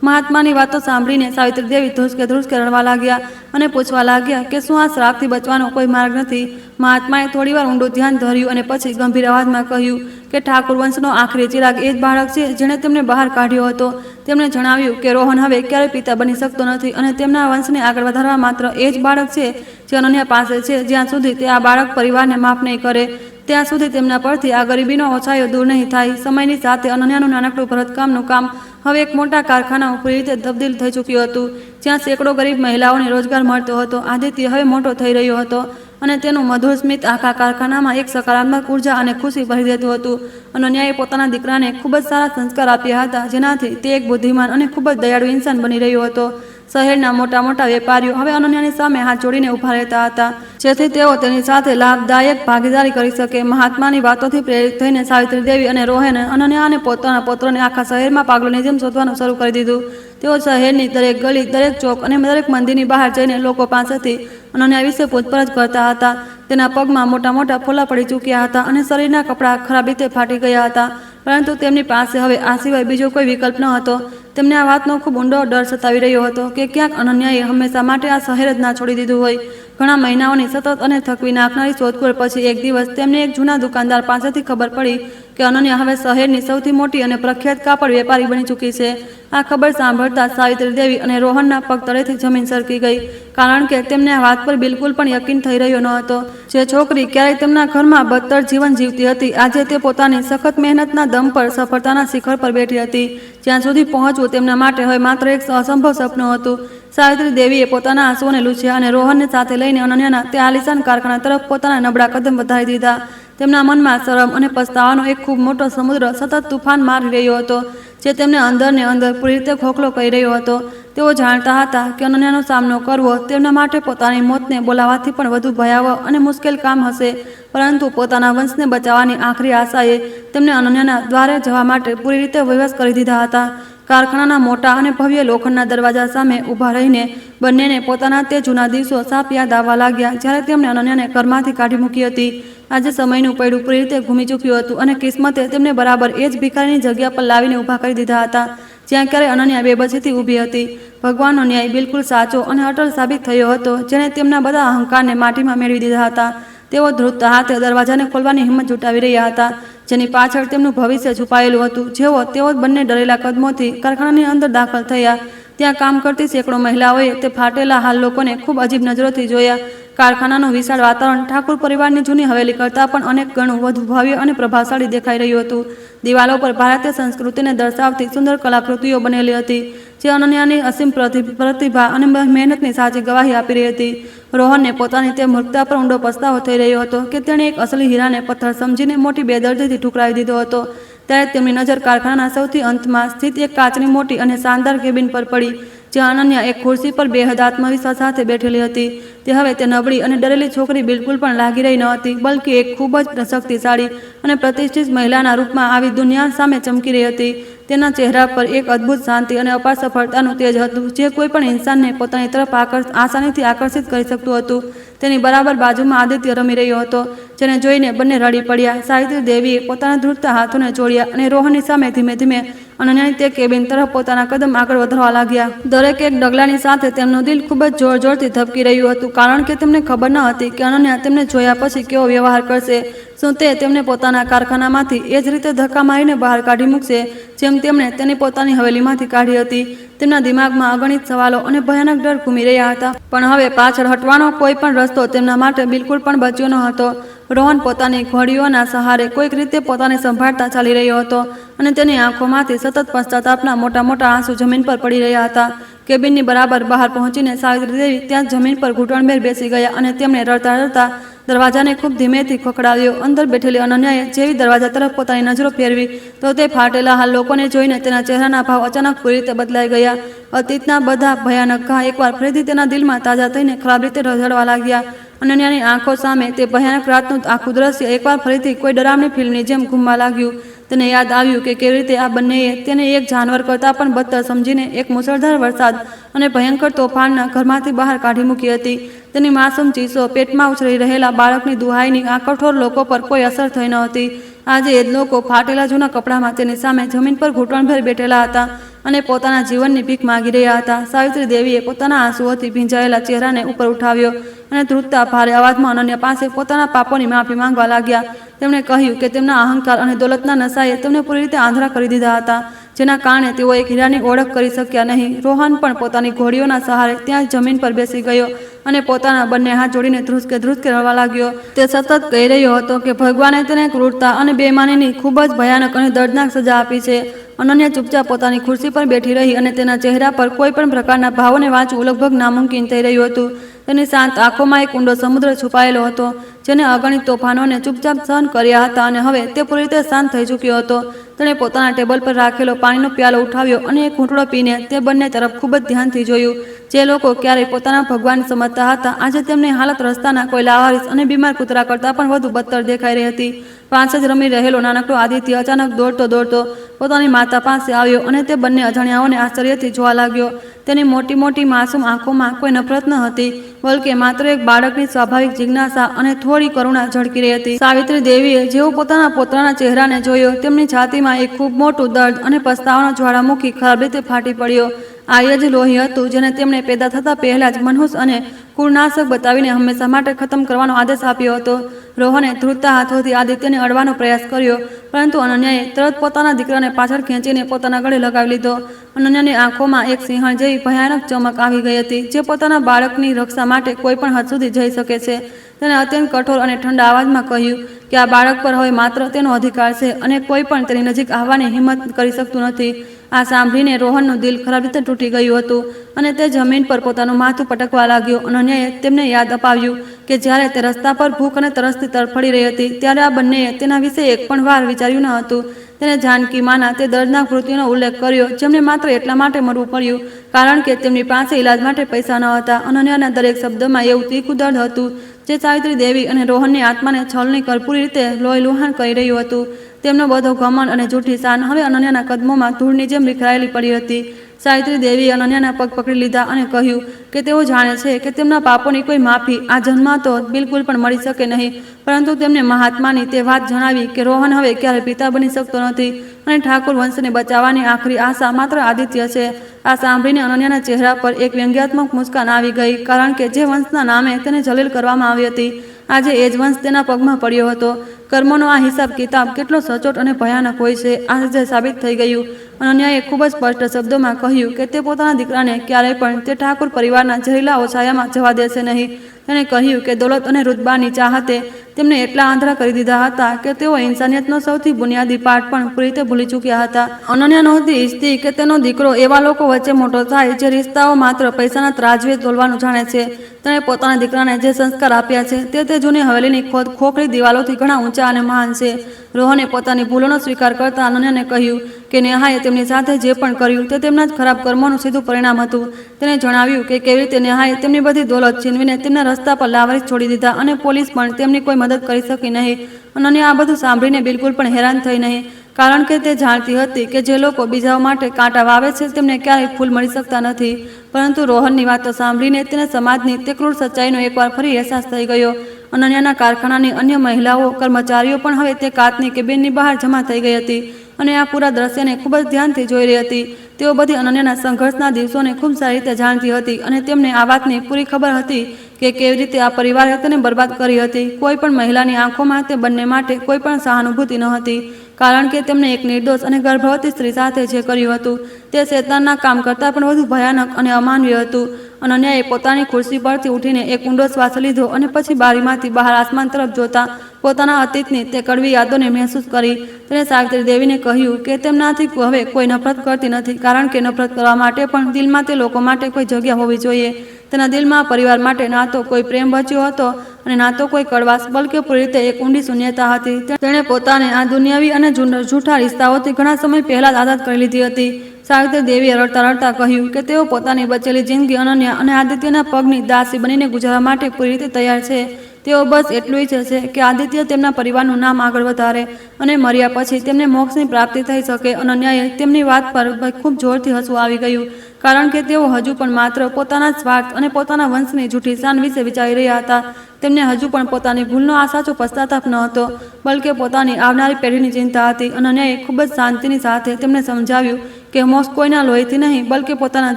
મહાત્માની વાતો સાંભળીને સાવિત્રી દેવી ધ્રુસકે રડવા લાગ્યા અને પૂછવા લાગ્યા કે શું આ શ્રાપથી બચવાનો કોઈ માર્ગ નથી. મહાત્માએ થોડીવાર ઊંડું ધ્યાન ધર્યું અને પછી ગંભીર અવાજમાં કહ્યું કે ઠાકુર વંશનો આખરી ચિરાગ એ જ બાળક છે જેણે તેમને બહાર કાઢ્યો હતો. તેમણે જણાવ્યું કે રોહન હવે ક્યારેય પિતા બની શકતો નથી અને તેમના વંશને આગળ વધારવા માત્ર એ જ બાળક છે જે અનન્યા પાસે છે. જ્યાં સુધી તે આ બાળક પરિવારને માફ નહીં કરે ત્યાં સુધી તેમના પરથી આ ગરીબીનો ઓછાયો દૂર નહીં થાય. સમયની સાથે અનન્યાનું નાનકડું ભરતકામનું કામ હવે એક મોટા કારખાનામાં પૂરી રીતે તબદીલ થઈ ચૂક્યું હતું, જ્યાં સેંકડો ગરીબ મહિલાઓને રોજગાર મળતો હતો. આદિત્ય હવે મોટો થઈ રહ્યો હતો અને તેનું મધુર સ્મિત આખા કારખાનામાં એક સકારાત્મક ઉર્જા અને ખુશી ભરી દેતું હતું. અનન્યાએ પોતાના દીકરાને ખૂબ જ સારા સંસ્કાર આપ્યા હતા, જેનાથી તે એક બુદ્ધિમાન અને ખૂબ જ દયાળુ ઇન્સાન બની રહ્યો હતો. શહેરના મોટા મોટા વેપારીઓ હવે અનન્યાની સામે હાથ જોડીને ઊભા રહેતા હતા, જેથી તેઓ તેની સાથે લાભદાયક ભાગીદારી કરી શકે. મહાત્માની વાતોથી પ્રેરિત થઈને સાવિત્રી દેવી અને રોહને અનન્યા અને પોતાના પુત્રને આખા શહેરમાં પાગલોની જેમ શોધવાનું શરૂ કરી દીધું. તેઓ શહેરની દરેક ગલી, દરેક ચોક અને દરેક મંદિરની બહાર જઈને લોકો પાસેથી અનન્યા વિશે પૂછપરછ કરતા હતા. તેના પગમાં મોટા મોટા ફોલ્લા પડી ચૂક્યા હતા અને શરીરના કપડાં ખરાબ રીતે ફાટી ગયા હતા, પરંતુ તેમની પાસે હવે આ સિવાય બીજો કોઈ વિકલ્પ ન હતો. તેમને આ વાતનો ખૂબ ઊંડો ડર સતાવી રહ્યો હતો કે ક્યાંક અનન્યાએ હંમેશા માટે આ શહેર જ ના છોડી દીધું હોય. ઘણા મહિનાઓની સતત અને થકવી નાખનારી શોધખોળ પછી એક દિવસ તેમને એક જૂના દુકાનદાર પાસેથી ખબર પડી કે અનન્યા હવે શહેરની સૌથી મોટી અને પ્રખ્યાત કાપડ વેપારી બની ચૂકી છે. આ ખબર સાંભળતા સાવિત્રી દેવી અને રોહનના પગ તળેથી જમીન સરકી ગઈ, કારણ કે તેમને આ વાત પર બિલકુલ પણ યકીન થઈ રહ્યો ન હતો. જે છોકરી ક્યારેય તેમના ઘરમાં બદતર જીવન જીવતી હતી, આજે તે પોતાની સખત મહેનતના દમ પર સફળતાના શિખર પર બેઠી હતી. જ્યાં સુધી પહોંચવું તેમના માટે હવે માત્ર એક અસંભવ સપનું હતું. સાવિત્રી દેવીએ પોતાના આંસુઓને લૂછ્યા અને રોહનને સાથે લઈને અનન્યાના તે આલિશાન કારખાના તરફ પોતાના નબળા કદમ વધારી દીધા. તેમના મનમાં શરમ અને પસ્તાવાનો એક ખૂબ મોટો સમુદ્ર સતત તુફાન મારી રહ્યો હતો, જે તેમને અંદરને અંદર પૂરી રીતે ખોખલો કરી રહ્યો હતો. તેઓ જાણતા હતા કે અનન્યાનો સામનો કરવો તેમના માટે પોતાની મોતને બોલાવવાથી પણ વધુ ભયાવહ અને મુશ્કેલ કામ હશે, પરંતુ પોતાના વંશને બચાવવાની આખરી આશાએ તેમને અનન્યાના દ્વારે જવા માટે પૂરી રીતે વિવશ કરી દીધા હતા. કારખાનાના મોટા અને ભવ્ય લોખંડના દરવાજા સામે ઊભા રહીને બંનેને પોતાના તે જૂના દિવસો સાપ યાદ આવવા લાગ્યા, જ્યારે તેમણે અનન્યાને ઘરમાંથી કાઢી મૂકી હતી. આજે સમયનું પૈડું પૂરી રીતે ઘૂમી ચૂક્યું હતું અને કિસ્મતે તેમને બરાબર એ જ ભિખારીની જગ્યા પર લાવીને ઊભા કરી દીધા હતા, જ્યાં ક્યારે અનન્યા બેબસીથી ઊભી હતી. ભગવાનનો ન્યાય બિલકુલ સાચો અને અટલ સાબિત થયો હતો, જેણે તેમના બધા અહંકારને માટીમાં મેળવી દીધા હતા. તેઓ ધ્રુજતા હાથે દરવાજાને ખોલવાની હિંમત જુટાવી રહ્યા હતા, જેની પાછળ તેમનું ભવિષ્ય છુપાયેલું હતું. તેઓ બંને ડરેલા કદમોથી કારખાનાની અંદર દાખલ થયા. ત્યાં કામ કરતી સેંકડો મહિલાઓએ તે ફાટેલા હાલ લોકોને ખૂબ અજીબ નજરોથી જોયા કારખાનાનું વિશાળ વાતાવરણ ઠાકુર પરિવારની જૂની હવેલી કરતાં પણ અનેક ગણું વધુ ભવ્ય અને પ્રભાવશાળી દેખાઈ રહ્યું હતું. દિવાલો પર ભારતીય સંસ્કૃતિને દર્શાવતી સુંદર કલાકૃતિઓ બનેલી હતી, જે અનન્યાની અસીમ પ્રતિભા અને મહેનતની સાચી ગવાહી આપી રહી હતી. રોહનને પોતાની તે મૂર્ખતા પર ઊંડો પસ્તાવો થઈ રહ્યો હતો કે તેણે એક અસલી હીરાને પથ્થર સમજીને મોટી બેદર્દીથી ઠુકરાવી દીધો હતો. ત્યારે તેમની નજર કારખાનાના સૌથી અંતમાં સ્થિત એક કાચની મોટી અને શાનદાર કેબિન પર પડી, જ્યાં અનન્યા એક ખુરશી પર બેહદ આત્મવિશ્વાસ સાથે બેઠેલી હતી. તે હવે તે નબળી અને ડરેલી છોકરી બિલકુલ પણ લાગી રહી ન હતી, બલ્કિ એક ખૂબ જ શક્તિશાળી અને પ્રતિષ્ઠિત મહિલાના રૂપમાં આવી દુનિયા સામે ચમકી રહી હતી. તેના ચહેરા પર એક અદ્ભુત શાંતિ અને અપાર સફળતાનું તેજ હતું, જે કોઈ પણ ઇન્સાનને પોતાની તરફ આસાનીથી આકર્ષિત કરી શકતું હતું. તેની બરાબર બાજુમાં આદિત્ય રમી રહ્યો હતો, જેને જોઈને બંને રડી પડ્યા. સાવિત્રી દેવીએ પોતાના ધ્રુજતા હાથોને જોડ્યા અને રોહનની સામે ધીમે ધીમે અનન્યાની તે કેબિન તરફ પોતાના કદમ આગળ વધારવા લાગ્યા. દરેક એક ડગલાની સાથે તેમનું દિલ ખૂબ જ જોર જોરથી ધબકી રહ્યું હતું, કારણ કે તેમને ખબર ન હતી કે અનન્યા તેમને જોયા પછી કેવો વ્યવહાર કરશે. શું તે તેમને પોતાના કારખાનામાંથી એ જ રીતે ધક્કા મારીને બહાર કાઢી મૂકશે, જેમ તેમણે તેની પોતાની હવેલીમાંથી કાઢી હતી? તેમના દિમાગમાં અગણિત સવાલો અને ભયાનક ડર ઘૂમી રહ્યા હતા, પણ હવે પાછળ હટવાનો કોઈ પણ રસ્તો તેમના માટે બિલકુલ પણ બચ્યો ન હતો. રોહન પોતાની ઘોડીઓના સહારે કોઈક રીતે પોતાને સંભાળતા ચાલી રહ્યો હતો, અને તેની આંખોમાંથી સતત પશ્ચાતાપના મોટા મોટા આંસુ જમીન પર પડી રહ્યા હતા. કેબિનની બરાબર બહાર પહોંચીને સાવિત્રી દેવી ત્યાં જમીન પર ઘૂંટણભેર બેસી ગયા અને તેમણે રડતા રડતા દરવાજાને ખૂબ ધીમેથી ખખડાવ્યો. અંદર બેઠેલી અનન્યાએ જેવી દરવાજા તરફ પોતાની નજરો ફેરવી તો તે ફાટેલા હાલ લોકોને જોઈને તેના ચહેરાના ભાવ અચાનક પૂરી રીતે બદલાઈ ગયા. અતીતના બધા ભયાનક ઘા એકવાર ફરીથી તેના દિલમાં તાજા થઈને ખરાબ રીતે રઝળવા લાગ્યા. અનન્યાની આંખો સામે તે ભયાનક રાતનું આખું દ્રશ્ય એકવાર ફરીથી કોઈ ડરામણી ફિલ્મની જેમ ઘૂમવા લાગ્યું. તેને યાદ આવ્યું કે કેવી રીતે આ બંનેએ તેને એક જાનવર કરતાં પણ બદતર સમજીને એક મુશળધાર વરસાદ અને ભયંકર તોફાનના ઘરમાંથી બહાર કાઢી મૂકી હતી. તેની માસૂમ ચીસો, પેટમાં ઉછળી રહેલા બાળકની દુહાઈની આ કઠોર લોકો પર કોઈ અસર થઈ ન હતી. આજે એ જ લોકો ફાટેલા જૂના કપડામાં તેની સામે જમીન પર ઘૂંટણભેર બેઠેલા હતા અને પોતાના જીવનની ભીખ માગી રહ્યા હતા. સાવિત્રી દેવીએ પોતાના આંસુઓથી ભીંજાયેલા ચહેરાને ઉપર ઉઠાવ્યો અને ધ્રુજતા ભારે અવાજમાં અનન્યા પાસે પોતાના પાપોની માફી માંગવા લાગ્યા. તેમણે કહ્યું કે તેમના અહંકાર અને દોલતના નશાએ તેમને પૂરી રીતે આંધળા કરી દીધા હતા, જેના કારણે તેઓ એક હીરાની ઓળખ કરી શક્યા નહીં. રોહન પણ પોતાની ઘોડીઓના સહારે ત્યાં જમીન પર બેસી ગયો અને પોતાના બંને હાથ જોડીને ધ્રુજકે ધ્રુજકે રડવા લાગ્યો. તે સતત કહી રહ્યો હતો કે ભગવાને તેને ક્રૂરતા અને બેમાનીની ખૂબ જ ભયાનક અને દર્દનાક સજા આપી છે. અનન્યા ચૂપચાપ પોતાની ખુરશી પર બેઠી રહી અને તેના ચહેરા પર કોઈ પણ પ્રકારના ભાવોને વાંચવું લગભગ નામુમકિન થઈ રહ્યું હતું. તેની શાંત આંખોમાં એક ઊંડો સમુદ્ર છુપાયેલો હતો, જેને અગણિત તોફાનોને ચૂપચાપ સહન કર્યા હતા, અને હવે તે પૂરી રીતે શાંત થઈ ચૂક્યો હતો. તેણે પોતાના ટેબલ પર રાખેલો પાણીનો પ્યાલો ઉઠાવ્યો અને એક ઘૂંટડો પીને તે બંને તરફ ખૂબ જ ધ્યાનથી જોયું. જે લોકો ક્યારેય પોતાના ભગવાન સમજતા હતા, આજે તેમની હાલત રસ્તાના કોઈ લાવારીસ અને બીમાર કૂતરા કરતાં પણ વધુ બદતર દેખાઈ રહી હતી. પાંચ જ રમી રહેલો નાનકડો આદિત્ય અચાનક દોડતો દોડતો પોતાની માતા પાસે આવ્યો અને તે બંને અજાણ્યાઓને આશ્ચર્યથી જોવા લાગ્યો. તેની મોટી મોટી માસૂમ આંખોમાં કોઈ નફરત ન હતી, બલકે માત્ર એક બાળકની સ્વાભાવિક જિજ્ઞાસા અને થોડી કરુણા ઝળકી રહી હતી. સાવિત્રી દેવીએ જેવો પોતાના પોતાના ચહેરાને જોયો, તેમની છાતીમાં એક ખૂબ મોટું દર્દ અને પસ્તાવાનો જ્વાળામુખી ખરાબ રીતે ફાટી પડ્યો. આ એ જ લોહી હતું જેને તેમણે પેદા થતાં પહેલાં જ મનહૂસ અને કુળનાશક બતાવીને હંમેશા માટે ખતમ કરવાનો આદેશ આપ્યો હતો. રોહને ધ્રુજતા હાથોથી આદિત્યને અડવાનો પ્રયાસ કર્યો, પરંતુ અનન્યાએ તરત પોતાના દીકરાને પાછળ ખેંચીને પોતાના ગળે લગાવી લીધો. અનન્યાની આંખોમાં એક સિંહણ જેવી ભયાનક ચમક આવી ગઈ હતી, જે પોતાના બાળકની રક્ષા માટે કોઈ પણ હદ સુધી જઈ શકે છે. તેણે અત્યંત કઠોર અને ઠંડા અવાજમાં કહ્યું કે આ બાળક પર હવે માત્ર તેનો અધિકાર છે અને કોઈ પણ તેની નજીક આવવાની હિંમત કરી શકતું નથી. આ સાંભળીને રોહનનું દિલ ખરાબ રીતે તૂટી ગયું હતું અને તે જમીન પર પોતાનું માથું પટકવા લાગ્યો. અનન્યાએ તેમને યાદ અપાવ્યું કે જ્યારે તે રસ્તા પર ભૂખ અને તરસથી તડફડી રહી હતી, ત્યારે આ બંનેએ તેના વિશે એક પણ વાર વિચાર્યું ન હતું. તેને જાનકી માના તે દર્દનાક મૃત્યુનો ઉલ્લેખ કર્યો, જેમને માત્ર એટલા માટે મરવું પડ્યું કારણ કે તેમની પાસે ઈલાજ માટે પૈસા ન હતા. અનન્યાના દરેક શબ્દમાં એવું તીખું દર્દ હતું, જે સાવિત્રી દેવી અને રોહનની આત્માને છલની પૂરી રીતે લોહી લુહાણ કરી રહ્યું હતું. તેમનો બધો ઘમંડ અને જૂઠી શાન હવે અનન્યાના કદમોમાં ધૂળની જેમ વિખરાયેલી પડી હતી. સાવિત્રી દેવીએ અનન્યાના પગ પકડી લીધા અને કહ્યું કે તેઓ જાણે છે કે તેમના પાપોની કોઈ માફી આ જન્મમાં તો બિલકુલ પણ મળી શકે નહીં, પરંતુ તેમને મહાત્માની તે વાત જણાવી કે રોહન હવે ક્યારે પિતા બની શકતો નથી અને ઠાકુર વંશને બચાવવાની આખરી આશા માત્ર આદિત્ય છે. આ સાંભળીને અનન્યાના ચહેરા પર એક વ્યંગ્યાત્મક મુસ્કાન આવી ગઈ, કારણ કે જે વંશના નામે તેને જલીલ કરવામાં આવી હતી, આજે એ જ વંશ તેના પગમાં પડ્યો હતો. કર્મોનો આ હિસાબ કિતાબ કેટલો સચોટ અને ભયાનક હોય છે, આજે સાબિત થઈ ગયું. અનન્યાએ ખૂબ જ સ્પષ્ટ શબ્દોમાં કહ્યું કે તે પોતાના દીકરાને ક્યારેય પણ તે ઠાકુર પરિવારના ઝેરીલા ઓછાયામાં જવા દેશે નહીં. તેણે કહ્યું કે દોલત અને રુતબાની ચાહતે તેમને એટલા આંધળા કરી દીધા હતા કે તેઓ ઇન્સાનિયતનો સૌથી બુનિયાદી પાઠ પણ પૂરી રીતે ભૂલી ચૂક્યા હતા. અનન્યા નહોતી ઈચ્છતી કે તેનો દીકરો એવા લોકો વચ્ચે મોટો થાય જે રિશ્તાઓ માત્ર પૈસાના ત્રાજવે તોલવાનું જાણે છે. તેણે પોતાના દીકરાને જે સંસ્કાર આપ્યા છે તે જૂની હવેલીની ખોખરી દિવાલોથી ઘણા ઊંચા અને મહાન છે. રોહને પોતાની ભૂલોનો સ્વીકાર કરતા અનન્યાને કહ્યું કે નેહાએ તેમની સાથે જે પણ કર્યું તે તેમના જ ખરાબ કર્મોનું સીધું પરિણામ હતું. તેણે જણાવ્યું કે કેવી રીતે નેહાએ તેમની બધી દોલત છીનવીને તેમના રસ્તા પર લાવારીસ છોડી દીધા અને પોલીસ પણ તેમની કોઈ મદદ કરી શકી નહીં. અનન્યા આ બધું સાંભળીને બિલકુલ પણ હેરાન થઈ નહીં, કારણ કે તે જાણતી હતી કે જે લોકો બીજાઓ માટે કાંટા વાવે છે તેમને ક્યારેય ફૂલ મળી શકતા નથી. પરંતુ રોહનની વાતો સાંભળીને તેને સમાજની તે ક્રૂર સચ્ચાઈનો એકવાર ફરી અહેસાસ થઈ ગયો. અનન્યાના કારખાનાની અન્ય મહિલાઓ કર્મચારીઓ પણ હવે તે કાચની કેબિનની બહાર જમા થઈ ગઈ હતી અને આ પૂરા દ્રશ્યને ખૂબ જ ધ્યાનથી જોઈ રહી હતી. તેઓ બધી અનન્યાના સંઘર્ષના દિવસોને ખૂબ સારી રીતે જાણતી હતી અને તેમને આ વાતની પૂરી ખબર હતી કે કેવી રીતે આ પરિવારે તેને બરબાદ કરી હતી. કોઈ પણ મહિલાની આંખોમાં તે બંને માટે કોઈ પણ સહાનુભૂતિ ન હતી, કારણ કે તેમને એક નિર્દોષ અને ગર્ભવતી સ્ત્રી સાથે જે કર્યું હતું તે શેતાનના કામ કરતાં પણ વધુ ભયાનક અને અમાનવીય હતું. અનન્યાએ પોતાની ખુરશી પરથી ઉઠીને એક ઊંડો શ્વાસ લીધો અને પછી બારીમાંથી બહાર આસમાન તરફ જોતા પોતાના અતીતની તે કડવી યાદોને મહેસૂસ કરી. તેણે સાવિત્રી દેવીને કહ્યું કે તેમનાથી હવે કોઈ નફરત કરતી નથી, કારણ કે નફરત કરવા માટે પણ દિલમાં તે લોકો માટે કોઈ જગ્યા હોવી જોઈએ. તેના દિલમાં પરિવાર માટે ના તો કોઈ પ્રેમ બચ્યો હતો અને ના તો કોઈ કડવાશ, બલકે પૂરી રીતે એક ઊંડી શૂન્યતા હતી. તેણે પોતાને આ દુનિયાવી અને જૂઠા રિશ્તાઓથી ઘણા સમય પહેલા જ આઝાદ કરી લીધી હતી. સાવિત્રી દેવીએ રડતા રડતા કહ્યું કે તેઓ પોતાની બચેલી જિંદગી અનન્યા અને આદિત્યના પગની દાસી બનીને ગુજારવા માટે પૂરી રીતે તૈયાર છે. તેઓ બસ એટલું ઈચ્છે છે કે આદિત્ય તેમના પરિવારનું નામ આગળ વધારે અને મર્યા પછી તેમને મોક્ષની પ્રાપ્તિ થઈ શકે. અનન્યાએ તેમની વાત પર ખૂબ જોરથી હસવું આવી ગયું, કારણ કે તેઓ હજુ પણ માત્ર પોતાના સ્વાર્થ અને પોતાના વંશની જૂઠી શાન વિશે વિચારી રહ્યા હતા. તેમને હજુ પણ પોતાની ભૂલનો આ સાચો પશ્ચાતાપ ન હતો, બલકે પોતાની આવનારી પેઢીની ચિંતા હતી. અનન્યાએ ખૂબ જ શાંતિની સાથે તેમને સમજાવ્યું કે મોક્ષ કોઈના લોહીથી નહીં, બલકે પોતાના